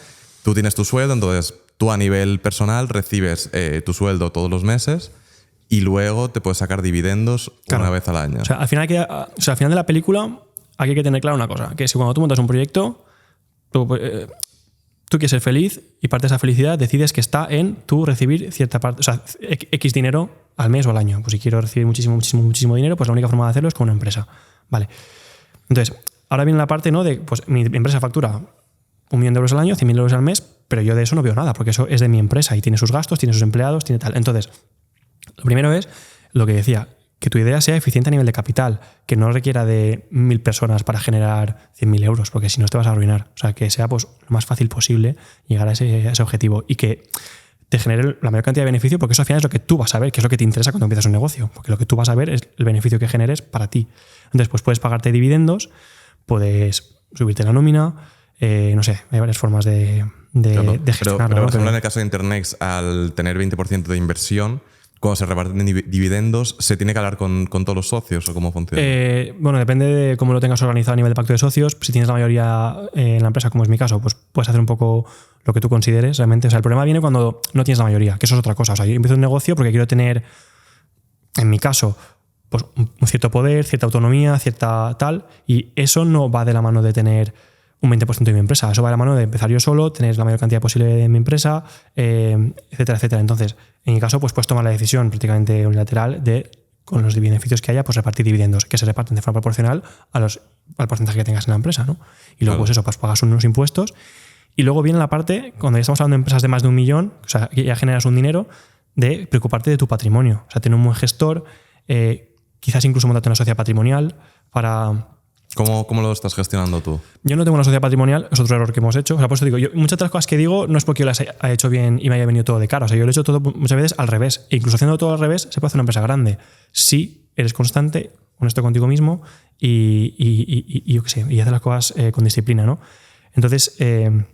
tú tienes tu sueldo, entonces tú a nivel personal recibes tu sueldo todos los meses y luego te puedes sacar dividendos una vez al año. O sea, al final de la película aquí hay que tener claro una cosa, que si cuando tú montas un proyecto, tú quieres ser feliz y parte de esa felicidad decides que está en tú recibir cierta parte, o sea, X dinero al mes o al año. Pues si quiero recibir muchísimo dinero, pues la única forma de hacerlo es con una empresa. Vale. Entonces, ahora viene la parte, ¿no? De, pues mi empresa factura 1 millón de euros al año, 100.000 euros al mes, pero yo de eso no veo nada, porque eso es de mi empresa y tiene sus gastos, tiene sus empleados, tiene tal. Entonces, lo primero es lo que decía, que tu idea sea eficiente a nivel de capital, que no requiera de 1.000 personas para generar 100.000 euros, porque si no te vas a arruinar. O sea, que sea pues, lo más fácil posible llegar a ese objetivo y que te genere la mayor cantidad de beneficio, porque eso al final es lo que tú vas a ver, que es lo que te interesa cuando empiezas un negocio, porque lo que tú vas a ver es el beneficio que generes para ti. Entonces, pues puedes pagarte dividendos, puedes subirte la nómina, no sé, hay varias formas de gestionarlo. Pero, por ejemplo, en el caso de Internext, al tener 20% de inversión, cuando se reparten dividendos, ¿se tiene que hablar con todos los socios o cómo funciona? Bueno, depende de cómo lo tengas organizado a nivel de pacto de socios. Si tienes la mayoría en la empresa, como es mi caso, pues puedes hacer un poco lo que tú consideres realmente. O sea, el problema viene cuando no tienes la mayoría, que eso es otra cosa. O sea, yo empiezo un negocio porque quiero tener, en mi caso, pues un cierto poder, cierta autonomía, cierta tal, y eso no va de la mano de tener un 20% de mi empresa. Eso va de la mano de empezar yo solo, tener la mayor cantidad posible de mi empresa, etcétera, etcétera. Entonces, en mi caso, pues puedes tomar la decisión prácticamente unilateral de, con los beneficios que haya, pues repartir dividendos, que se reparten de forma proporcional al porcentaje que tengas en la empresa, ¿no? Y luego, pues eso, pues pagas unos impuestos. Y luego viene la parte, cuando ya estamos hablando de empresas de más de 1 millón, o sea, ya generas un dinero, de preocuparte de tu patrimonio. O sea, tener un buen gestor, quizás incluso montarte una sociedad patrimonial para... ¿Cómo lo estás gestionando tú? Yo no tengo una sociedad patrimonial, es otro error que hemos hecho. O sea, por eso digo, muchas de las cosas que digo no es porque yo las haya hecho bien y me haya venido todo de cara. O sea, yo lo he hecho todo muchas veces al revés. E incluso haciendo todo al revés, se puede hacer una empresa grande. Si eres constante, honesto contigo mismo y yo qué sé, y hacer las cosas con disciplina, ¿no? Entonces, en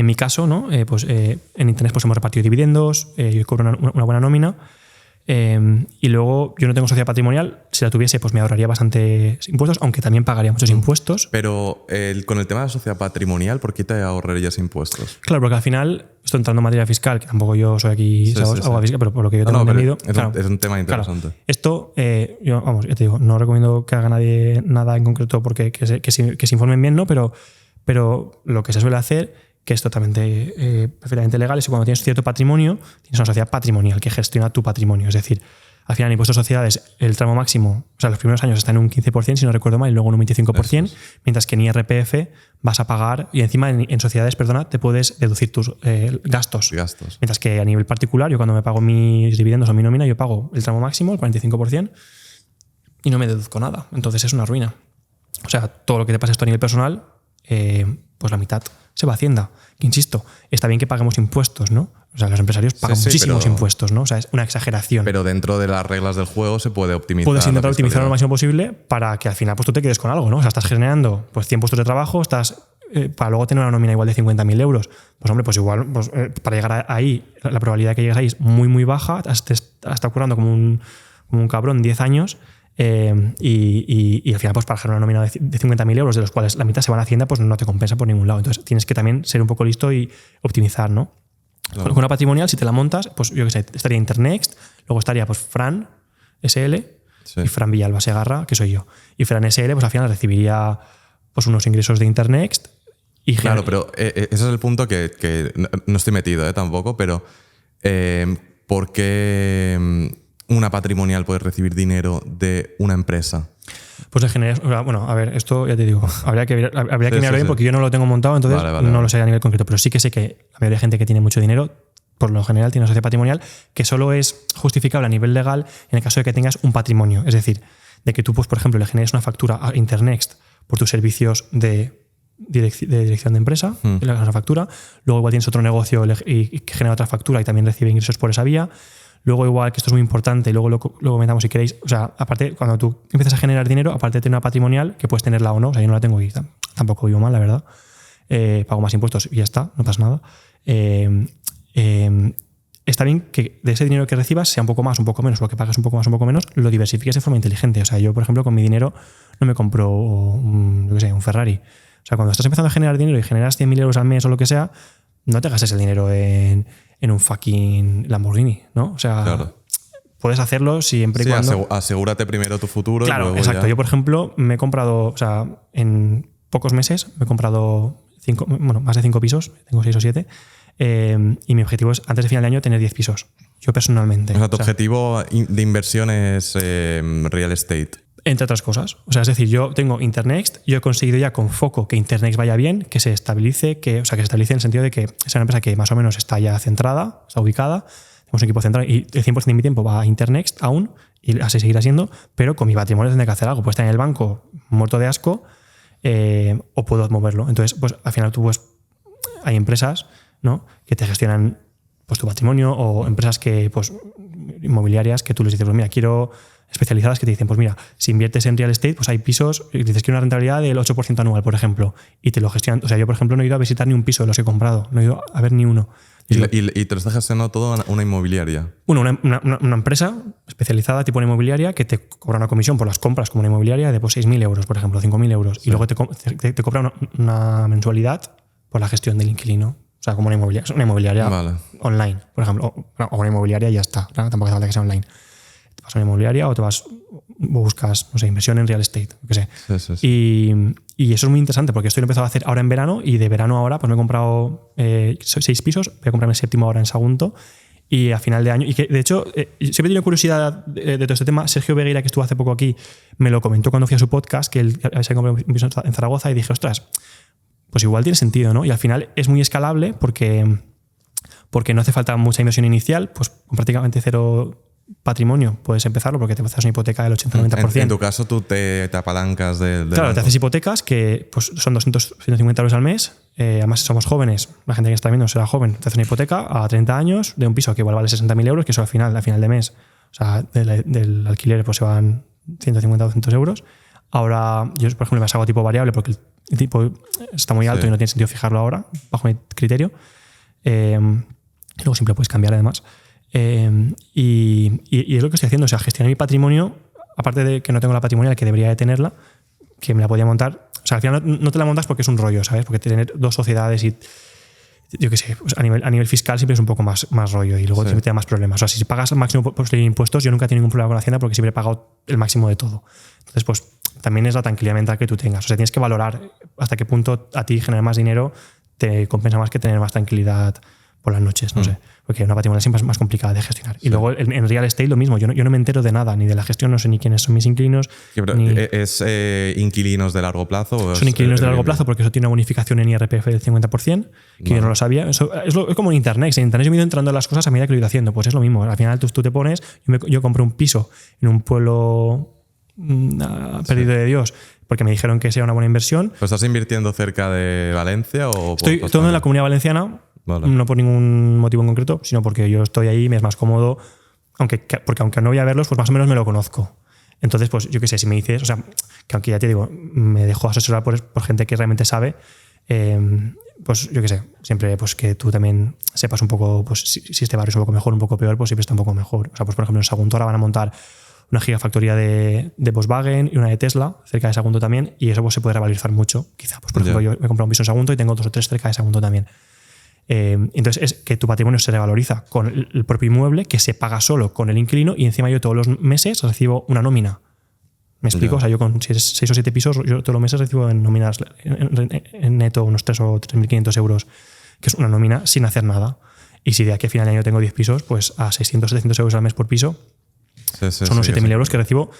mi caso, ¿no? En Internet pues hemos repartido dividendos, yo cobro una buena nómina. Y luego yo no tengo sociedad patrimonial, si la tuviese pues me ahorraría bastantes impuestos, aunque también pagaría muchos impuestos. Pero con el tema de la sociedad patrimonial, ¿por qué te ahorrarías impuesos? Claro, porque al final, estoy entrando en materia fiscal, que tampoco yo soy aquí abogado fiscal, pero por lo que yo tengo entendido... Es un tema interesante. Claro, esto, yo te digo, no recomiendo que haga nadie nada en concreto porque que se informen bien, ¿no? Pero lo que se suele hacer, que es totalmente perfectamente legal, es que cuando tienes cierto patrimonio, tienes una sociedad patrimonial que gestiona tu patrimonio. Es decir, al final en impuestos de sociedades el tramo máximo, o sea, los primeros años está en un 15%, si no recuerdo mal, y luego en un 25%, mientras que en IRPF vas a pagar, y encima en sociedades, perdona, te puedes deducir tus gastos. Mientras que a nivel particular, yo cuando me pago mis dividendos o mi nómina, yo pago el tramo máximo, el 45%, y no me deduzco nada. Entonces es una ruina. O sea, todo lo que te pasa esto a nivel personal, pues la mitad se va a Hacienda. Que insisto, está bien que paguemos impuestos, ¿no? O sea, los empresarios pagan muchísimos impuestos, ¿no? O sea, es una exageración. Pero dentro de las reglas del juego se puede optimizar. Puedes intentar optimizarlo lo máximo posible para que al final pues, tú te quedes con algo, ¿no? O sea, estás generando pues, 100 puestos de trabajo, estás para luego tener una nómina igual de 50.000 euros. Pues hombre, pues igual pues, para llegar ahí, la probabilidad de que llegues ahí es muy, muy baja. Te está currando como un cabrón 10 años. Y al final, pues para generar una nómina de 50.000 euros, de los cuales la mitad se van a Hacienda, pues no te compensa por ningún lado. Entonces tienes que también ser un poco listo y optimizar, ¿no? Claro. Con una patrimonial, si te la montas, pues yo qué sé, estaría Internext, luego estaría pues Fran SL y Fran Villalba Segarra, que soy yo. Y Fran SL, pues al final recibiría pues unos ingresos de Internext. Claro, pero ese es el punto que no estoy metido tampoco, pero ¿por qué una patrimonial puede recibir dinero de una empresa? Pues en general, bueno, a ver, esto ya te digo, habría que mirar bien porque yo no lo tengo montado, entonces no lo sé a nivel concreto, pero sí que sé que la mayoría de gente que tiene mucho dinero, por lo general tiene una sociedad patrimonial que solo es justificable a nivel legal en el caso de que tengas un patrimonio. Es decir, de que tú, pues, por ejemplo, le generes una factura a Internext por tus servicios de dirección de empresa, la factura. Luego igual tienes otro negocio y que genera otra factura y también recibe ingresos por esa vía. Luego igual, que esto es muy importante, luego lo comentamos si queréis, o sea, aparte, cuando tú empiezas a generar dinero, aparte de tener una patrimonial, que puedes tenerla o no, o sea, yo no la tengo y tampoco vivo mal, la verdad. Pago más impuestos y ya está, no pasa nada. Está bien que de ese dinero que recibas sea un poco más, un poco menos, lo que pagas un poco más, un poco menos, lo diversifiques de forma inteligente. O sea, yo, por ejemplo, con mi dinero no me compro un Ferrari. O sea, cuando estás empezando a generar dinero y generas 100.000 euros al mes o lo que sea, no te gastes el dinero en un fucking Lamborghini, ¿no? O sea, claro, puedes hacerlo siempre y cuando... asegúrate primero tu futuro. Claro, y luego exacto. Ya... Yo, por ejemplo, me he comprado, o sea, en pocos meses me he comprado más de 5 pisos, tengo 6 o 7, y mi objetivo es, antes de final de año, tener 10 pisos. Yo personalmente. O sea, tu objetivo de inversión es real estate. Entre otras cosas. O sea, es decir, yo tengo Internext, yo he conseguido ya con foco que Internext vaya bien, que se estabilice, que se estabilice en el sentido de que es una empresa que más o menos está ya centrada, está ubicada, tenemos un equipo centrado y el 100% de mi tiempo va a Internext aún, y así seguirá siendo, pero con mi patrimonio tendré que hacer algo. Puedo estar en el banco muerto de asco o puedo moverlo. Entonces, pues al final hay empresas, ¿no?, que te gestionan pues tu patrimonio, o empresas que pues inmobiliarias que tú les dices, pues mira, quiero... especializadas que te dicen, pues mira, si inviertes en real estate, pues hay pisos y dices que una rentabilidad del 8% anual, por ejemplo, y te lo gestionan. O sea, yo, por ejemplo, no he ido a visitar ni un piso de los que he comprado, no he ido a ver ni uno. ¿Y te lo está gestionando todo una inmobiliaria? Bueno, una empresa especializada, tipo una inmobiliaria, que te cobra una comisión por las compras como una inmobiliaria de pues 6.000 euros, por ejemplo, 5.000 euros, sí. Y luego te cobra una mensualidad por la gestión del inquilino. O sea, como una inmobiliaria vale. Online, por ejemplo, o una inmobiliaria y ya está, ¿no? Tampoco hace falta que sea online. Vas a una inmobiliaria o buscas, no sé, inversión en real estate, qué sé. Sí. Y eso es muy interesante porque esto lo he empezado a hacer ahora en verano, y de verano ahora pues me he comprado 6 pisos, voy a comprarme el 7º ahora en Sagunto, y a final de año, y que de hecho siempre he tenido curiosidad de todo este tema. Sergio Begueira, que estuvo hace poco aquí, me lo comentó cuando fui a su podcast, que él se compró un piso en Zaragoza, y dije, ostras, pues igual tiene sentido, ¿no? Y al final es muy escalable porque no hace falta mucha inversión inicial, pues con prácticamente cero patrimonio puedes empezarlo, porque te haces una hipoteca del 80-90%. En tu caso, tú te apalancas del Claro, banco. Te haces hipotecas que pues, son 150 euros al mes. Además, somos jóvenes. La gente que está viendo será joven. Te hace una hipoteca a 30 años de un piso que igual vale 60.000 euros, que eso al final de mes, o sea, del alquiler pues se van 150 o 200 euros. Ahora, yo, por ejemplo, me hago tipo variable porque el tipo está muy alto, sí, y no tiene sentido fijarlo ahora, bajo mi criterio. Luego siempre puedes cambiar, además. Y es lo que estoy haciendo, o sea, gestionar mi patrimonio, aparte de que no tengo la patrimonial que debería de tenerla, que me la podía montar. O sea, al final no te la montas porque es un rollo, ¿sabes? Porque tener 2 sociedades y yo qué sé, pues a nivel fiscal siempre es un poco más rollo, y luego siempre te da más problemas. O sea, si pagas el máximo por impuestos, yo nunca he tenido ningún problema con Hacienda porque siempre he pagado el máximo de todo. Entonces, pues también es la tranquilidad mental que tú tengas. O sea, tienes que valorar hasta qué punto a ti generar más dinero te compensa más que tener más tranquilidad por las noches, no sé. Porque una patrimonial siempre es más complicada de gestionar. Sí. Y luego en real estate lo mismo. Yo no me entero de nada, ni de la gestión, no sé ni quiénes son mis inquilinos. ¿Es inquilinos de largo plazo? Son inquilinos de largo plazo porque eso tiene una bonificación en IRPF del 50%, que yo no lo sabía. Eso es como en Internet. En Internet yo me he ido entrando en las cosas a medida que lo he ido haciendo. Pues es lo mismo. Al final tú te pones... Yo compré un piso en un pueblo perdido de Dios, porque me dijeron que sea una buena inversión. ¿Pero estás invirtiendo cerca de Valencia? Estoy todo en la Comunidad Valenciana. Vale. No por ningún motivo en concreto, sino porque yo estoy ahí y me es más cómodo, porque aunque no voy a verlos, pues más o menos me lo conozco. Entonces, pues yo qué sé, si me dices, o sea, que aunque ya te digo, me dejo asesorar por gente que realmente sabe, pues yo qué sé, siempre pues que tú también sepas un poco, pues si este barrio es un poco mejor, un poco peor, pues siempre está un poco mejor. O sea, pues por ejemplo en Sagunto ahora van a montar una gigafactoría de Volkswagen y una de Tesla cerca de Sagunto también, y eso pues se puede revalorizar mucho. Quizá, pues por ejemplo, yo me he comprado un piso en Sagunto y tengo 2 o 3 cerca de Sagunto también. Entonces es que tu patrimonio se revaloriza con el propio inmueble, que se paga solo con el inquilino, y encima yo todos los meses recibo una nómina. ¿Me explico? O sea, yo con 6 o 7 pisos, yo todos los meses recibo en nóminas en neto unos 3 o 3.500 euros, que es una nómina sin hacer nada. Y si de aquí a final de año tengo 10 pisos, pues a 600 o 700 euros al mes por piso, son unos 7.000 euros que recibo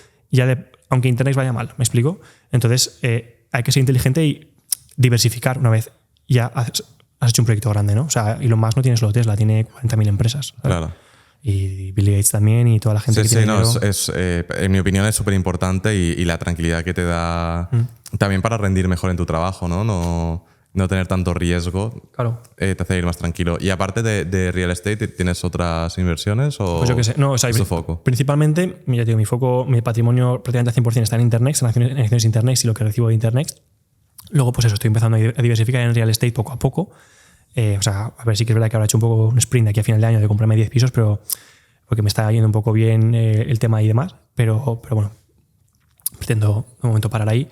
aunque Internet vaya mal. ¿Me explico? Entonces hay que ser inteligente y diversificar una vez ya has hecho un proyecto grande, ¿no? O sea, Elon Musk no tiene solo Tesla, tiene 40.000 empresas, ¿sabes? Claro. Y Bill Gates también, y toda la gente que tiene dinero. En mi opinión es súper importante, y la tranquilidad que te da también para rendir mejor en tu trabajo, ¿no? No tener tanto riesgo. Claro. Te hace ir más tranquilo. Y aparte de real estate, ¿tienes otras inversiones o Pues yo qué sé. No, o sea, es tu foco? Principalmente, ya te digo, mi patrimonio prácticamente al 100% está en Internext, en acciones Internext y lo que recibo de Internext. Luego, pues eso, estoy empezando a diversificar en real estate poco a poco. O sea, a ver, sí que es verdad que ahora he hecho un poco un sprint de aquí a final de año de comprarme 10 pisos, pero porque me está yendo un poco bien el tema y demás. Pero bueno, pretendo de momento parar ahí.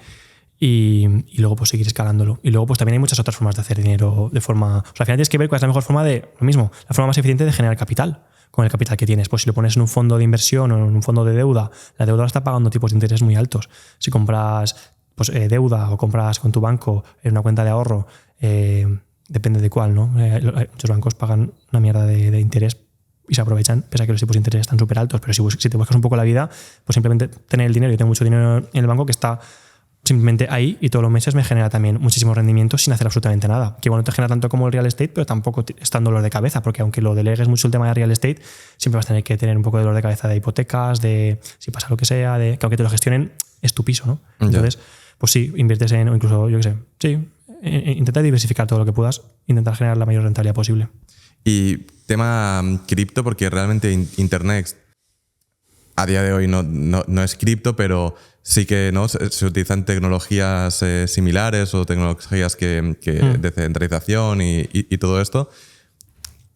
Y luego pues seguir escalándolo. Y luego pues también hay muchas otras formas de hacer dinero de forma... O sea, al final tienes que ver cuál es la mejor forma de... Lo mismo, la forma más eficiente de generar capital con el capital que tienes. Pues si lo pones en un fondo de inversión o en un fondo de deuda, la deuda está pagando tipos de interés muy altos. Si compras pues, deuda o compras con tu banco en una cuenta de ahorro, depende de cuál, ¿no? Muchos bancos pagan una mierda de interés y se aprovechan, pese a que los tipos de interés están súper altos. Pero si te buscas un poco la vida, pues simplemente tener el dinero. Yo tengo mucho dinero en el banco que está simplemente ahí y todos los meses me genera también muchísimo rendimiento sin hacer absolutamente nada. Que bueno, te genera tanto como el real estate, pero tampoco está en dolor de cabeza, porque aunque lo delegues mucho el tema de real estate, siempre vas a tener que tener un poco de dolor de cabeza de hipotecas, de si pasa lo que sea, de que aunque te lo gestionen, es tu piso, ¿no? Entonces, pues sí, inviertes en, o incluso, yo qué sé, sí, intenta diversificar todo lo que puedas, intentar generar la mayor rentabilidad posible. Y tema cripto, porque realmente Internext a día de hoy no es cripto, pero sí que ¿no? se utilizan tecnologías similares o tecnologías de centralización y todo esto.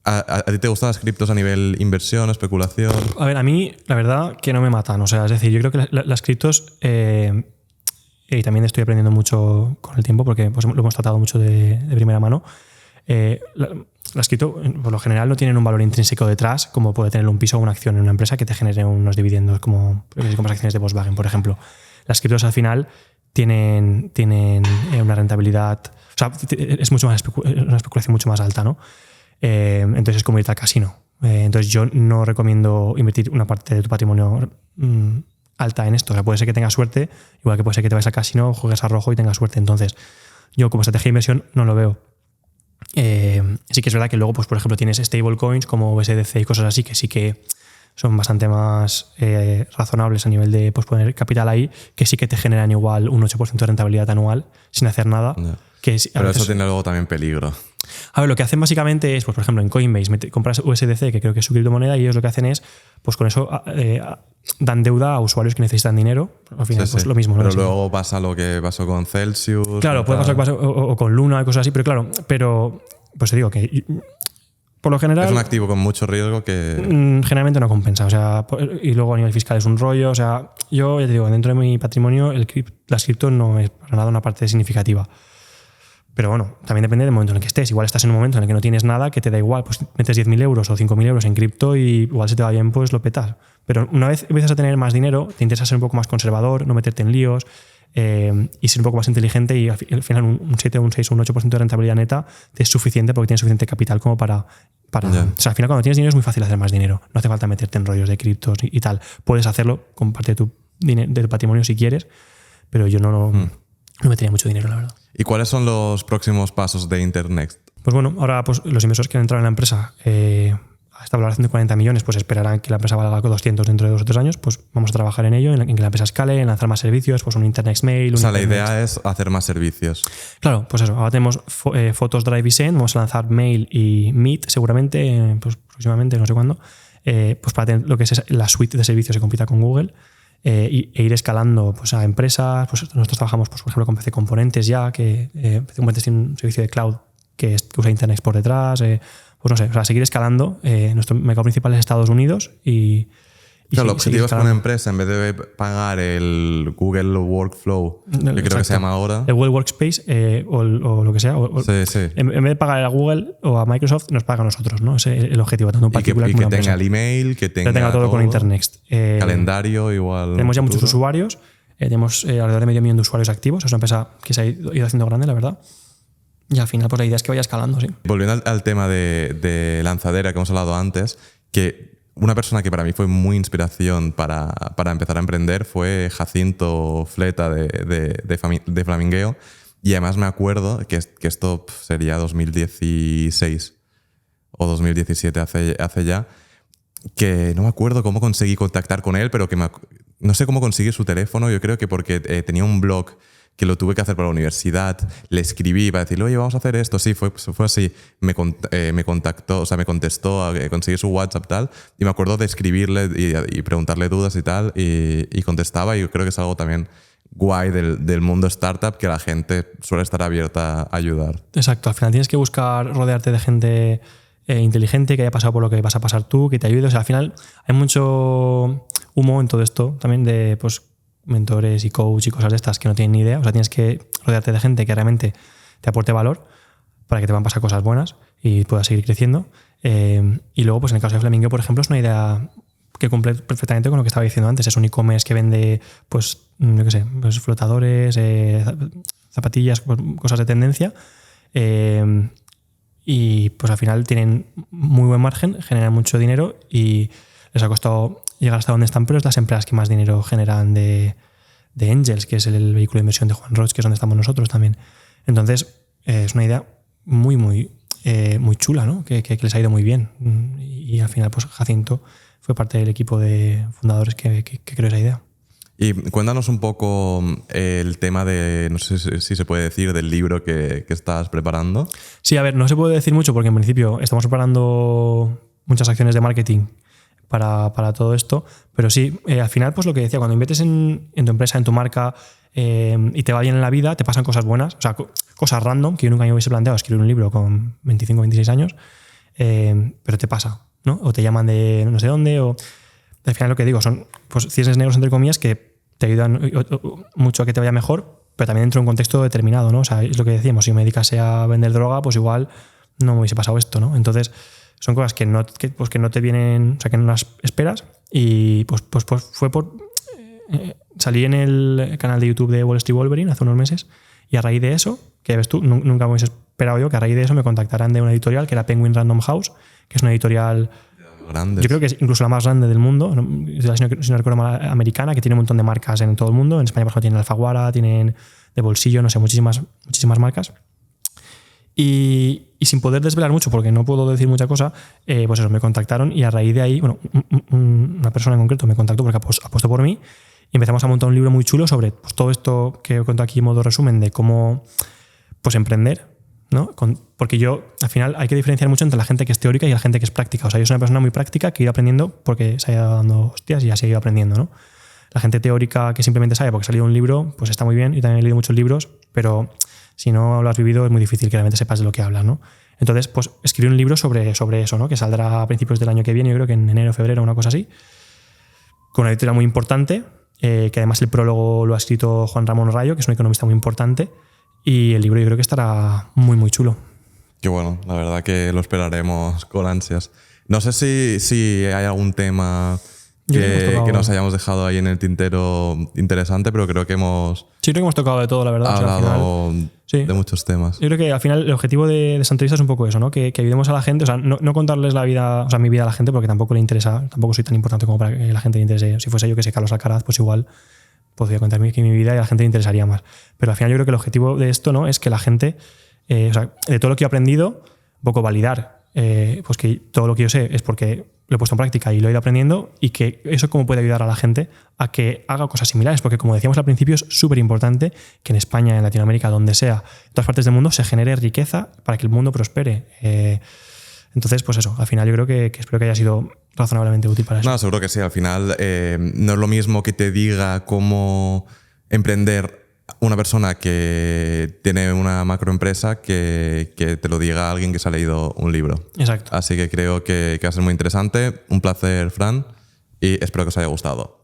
¿A ti te gustan las criptos a nivel inversión, especulación? A ver, a mí la verdad que no me matan. O sea, es decir, yo creo que las criptos, y también estoy aprendiendo mucho con el tiempo porque pues, lo hemos tratado mucho de primera mano. Las cripto, por lo general, no tienen un valor intrínseco detrás, como puede tener un piso o una acción en una empresa que te genere unos dividendos, como si compras acciones de Volkswagen, por ejemplo. Las criptos al final tienen una rentabilidad, o sea, es mucho más una especulación mucho más alta, ¿no? Entonces es como irte al casino. Entonces yo no recomiendo invertir una parte de tu patrimonio alta en esto. O sea, puede ser que tengas suerte, igual que puede ser que te vayas al casino, juegues a rojo y tengas suerte. Entonces yo como estrategia de inversión no lo veo. Sí que es verdad que luego, pues, por ejemplo, tienes stablecoins como USDC y cosas así que sí que son bastante más razonables a nivel de pues, poner capital ahí, que sí que te generan igual un 8% de rentabilidad anual sin hacer nada. No. Que pero veces, eso tiene luego también peligro. A ver, lo que hacen básicamente es, pues, por ejemplo, en Coinbase compras USDC, que creo que es su criptomoneda, y ellos lo que hacen es, pues con eso dan deuda a usuarios que necesitan dinero. Al final, Sí, pues sí. lo mismo. Pero ¿no? luego pasa lo que pasó con Celsius. Claro, puede pasar o con Luna y cosas así, pero claro, pues te digo que por lo general es un activo con mucho riesgo que generalmente no compensa. O sea, y luego a nivel fiscal es un rollo. O sea, yo ya te digo, dentro de mi patrimonio las cripto no es para nada una parte significativa. Pero bueno, también depende del momento en el que estés. Igual estás en un momento en el que no tienes nada, que te da igual, pues metes 10.000 euros o 5.000 euros en cripto y igual si te va bien, pues lo petas. Pero una vez empiezas a tener más dinero, te interesa ser un poco más conservador, no meterte en líos y ser un poco más inteligente, y al final un 7, un 6, un 8% de rentabilidad neta te es suficiente porque tienes suficiente capital como para Yeah. O sea, al final cuando tienes dinero es muy fácil hacer más dinero. No hace falta meterte en rollos de criptos y tal. Puedes hacerlo con parte de tu patrimonio si quieres, pero yo no metería mucho dinero, la verdad. ¿Y cuáles son los próximos pasos de Internext? Pues bueno, ahora pues, los inversores que han entrado en la empresa a esta valoración de 40 millones, pues esperarán que la empresa valga 200 dentro de 2 o 3 años. Pues vamos a trabajar en ello, en que la empresa escale, en lanzar más servicios, pues un Internext Mail. O sea, la idea es hacer más servicios. Claro, pues eso. Ahora tenemos Fotos, Drive y Send. Vamos a lanzar Mail y Meet seguramente, pues próximamente, no sé cuándo, pues para tener lo que es la suite de servicios que compita con Google. E ir escalando pues, a empresas. Pues nosotros trabajamos, pues, por ejemplo, con PC Componentes ya, que PC Componentes tiene un servicio de cloud que usa Internext por detrás. Pues no sé, o sea, seguir escalando. Nuestro mercado principal es Estados Unidos y claro, el objetivo es que una empresa, en vez de pagar el Google Workflow, que creo que se llama ahora, el Google Workspace o lo que sea, sí. En vez de pagar a Google o a Microsoft, nos paga a nosotros, ¿no? Ese es el objetivo, tanto un particular y como que una tenga empresa. el email, que tenga todo con Internext. Calendario igual. Tenemos ya muchos usuarios. Tenemos alrededor de 500.000 de usuarios activos. Es una empresa que se ha ido haciendo grande, la verdad. Y al final, pues la idea es que vaya escalando, sí. Volviendo al tema de lanzadera que hemos hablado antes, que una persona que para mí fue muy inspiración para empezar a emprender fue Jacinto Fleta de Flamingueo. Y además me acuerdo que esto sería 2016 o 2017, hace ya, que no me acuerdo cómo conseguí contactar con él, pero que no sé cómo conseguí su teléfono. Yo creo que porque tenía un blog que lo tuve que hacer para la universidad. Le escribí para decirle, oye, vamos a hacer esto. Sí, fue así. Me contactó, o sea, me contestó, conseguí su WhatsApp tal, y me acuerdo de escribirle y preguntarle dudas y tal, y contestaba, y yo creo que es algo también guay del mundo startup, que la gente suele estar abierta a ayudar. Exacto, al final tienes que buscar rodearte de gente inteligente, que haya pasado por lo que vas a pasar tú, que te ayude. O sea, al final hay mucho humo en todo esto también de pues, mentores y coach y cosas de estas que no tienen ni idea. O sea, tienes que rodearte de gente que realmente te aporte valor para que te van a pasar cosas buenas y puedas seguir creciendo. Y luego, pues en el caso de Flamingo, por ejemplo, es una idea que cumple perfectamente con lo que estaba diciendo antes. Es un e-commerce que vende, pues, yo qué sé, pues flotadores, zapatillas, cosas de tendencia. Y pues al final tienen muy buen margen, generan mucho dinero y les ha costado llegar hasta donde están, pero es las empresas que más dinero generan de Angels, que es el vehículo de inversión de Juan Roig, que es donde estamos nosotros también. Entonces, es una idea muy chula, ¿no? Que les ha ido muy bien. Y al final, pues Jacinto fue parte del equipo de fundadores que creó esa idea. Y cuéntanos un poco el tema de, no sé si se puede decir, del libro que estás preparando. Sí, a ver, no se puede decir mucho porque en principio estamos preparando muchas acciones de marketing para todo esto, pero sí, al final, pues lo que decía, cuando inviertes en tu empresa, en tu marca y te va bien en la vida, te pasan cosas buenas, o sea, cosas random que yo nunca me hubiese planteado escribir un libro con 25 o 26 años, pero te pasa, ¿no? O te llaman de no sé dónde, o al final lo que digo son pues cisnes negros entre comillas que te ayudan mucho a que te vaya mejor, pero también dentro de un contexto determinado, ¿no? O sea, es lo que decíamos, si me dedicase a vender droga, pues igual no me hubiese pasado esto, ¿no? Entonces, son cosas que no te vienen, o sea, que no las esperas, y pues fue por... salí en el canal de YouTube de Wall Street Wolverine hace unos meses, y a raíz de eso, que ves tú, nunca me hubiese esperado yo que a raíz de eso me contactaran de una editorial que era Penguin Random House, que es una editorial... Grandes. Yo creo que es incluso la más grande del mundo, si no recuerdo mal, americana, que tiene un montón de marcas en todo el mundo. En España, por ejemplo, tienen Alfaguara, tienen de bolsillo, no sé, muchísimas marcas. Y sin poder desvelar mucho, porque no puedo decir mucha cosa, pues eso, me contactaron y a raíz de ahí, bueno, una persona en concreto me contactó porque apostó por mí y empezamos a montar un libro muy chulo sobre pues, todo esto que cuento aquí en modo resumen de cómo pues, emprender, ¿no? Porque yo, al final, hay que diferenciar mucho entre la gente que es teórica y la gente que es práctica. O sea, yo soy una persona muy práctica que he ido aprendiendo porque se ha ido dando hostias y así he ido aprendiendo, ¿no? La gente teórica que simplemente sabe porque ha salido un libro, pues está muy bien. Yo también he leído muchos libros, pero si no lo has vivido es muy difícil que realmente sepas de lo que hablas, ¿no? Entonces, pues escribí un libro sobre eso, ¿no? Que saldrá a principios del año que viene, yo creo que en enero o febrero, una cosa así, con una editorial muy importante, que además el prólogo lo ha escrito Juan Ramón Rayo, que es un economista muy importante, y el libro yo creo que estará muy chulo. Qué bueno, la verdad que lo esperaremos con ansias. No sé si hay algún tema que nos hayamos dejado ahí en el tintero interesante, pero creo que hemos... Sí, creo que hemos tocado de todo, la verdad. Hablado al final, de muchos temas. Yo creo que al final el objetivo de esta entrevista es un poco eso, ¿no? Que ayudemos a la gente, o sea, no contarles la vida, o sea, mi vida a la gente porque tampoco le interesa, tampoco soy tan importante como para que la gente le interese. Si fuese yo que sé Carlos Alcaraz, pues igual podría contar mi vida y a la gente le interesaría más. Pero al final yo creo que el objetivo de esto, ¿no? Es que la gente, o sea, de todo lo que he aprendido, un poco validar, pues que todo lo que yo sé es porque lo he puesto en práctica y lo he ido aprendiendo, y que eso cómo puede ayudar a la gente a que haga cosas similares, porque como decíamos al principio, es súper importante que en España, en Latinoamérica, donde sea, en todas partes del mundo, se genere riqueza para que el mundo prospere. Entonces, pues eso, al final yo creo que espero que haya sido razonablemente útil para eso. No, seguro que sí. Al final no es lo mismo que te diga cómo emprender una persona que tiene una macroempresa que te lo diga alguien que se ha leído un libro. Exacto. Así que creo que va a ser muy interesante. Un placer, Fran, y espero que os haya gustado.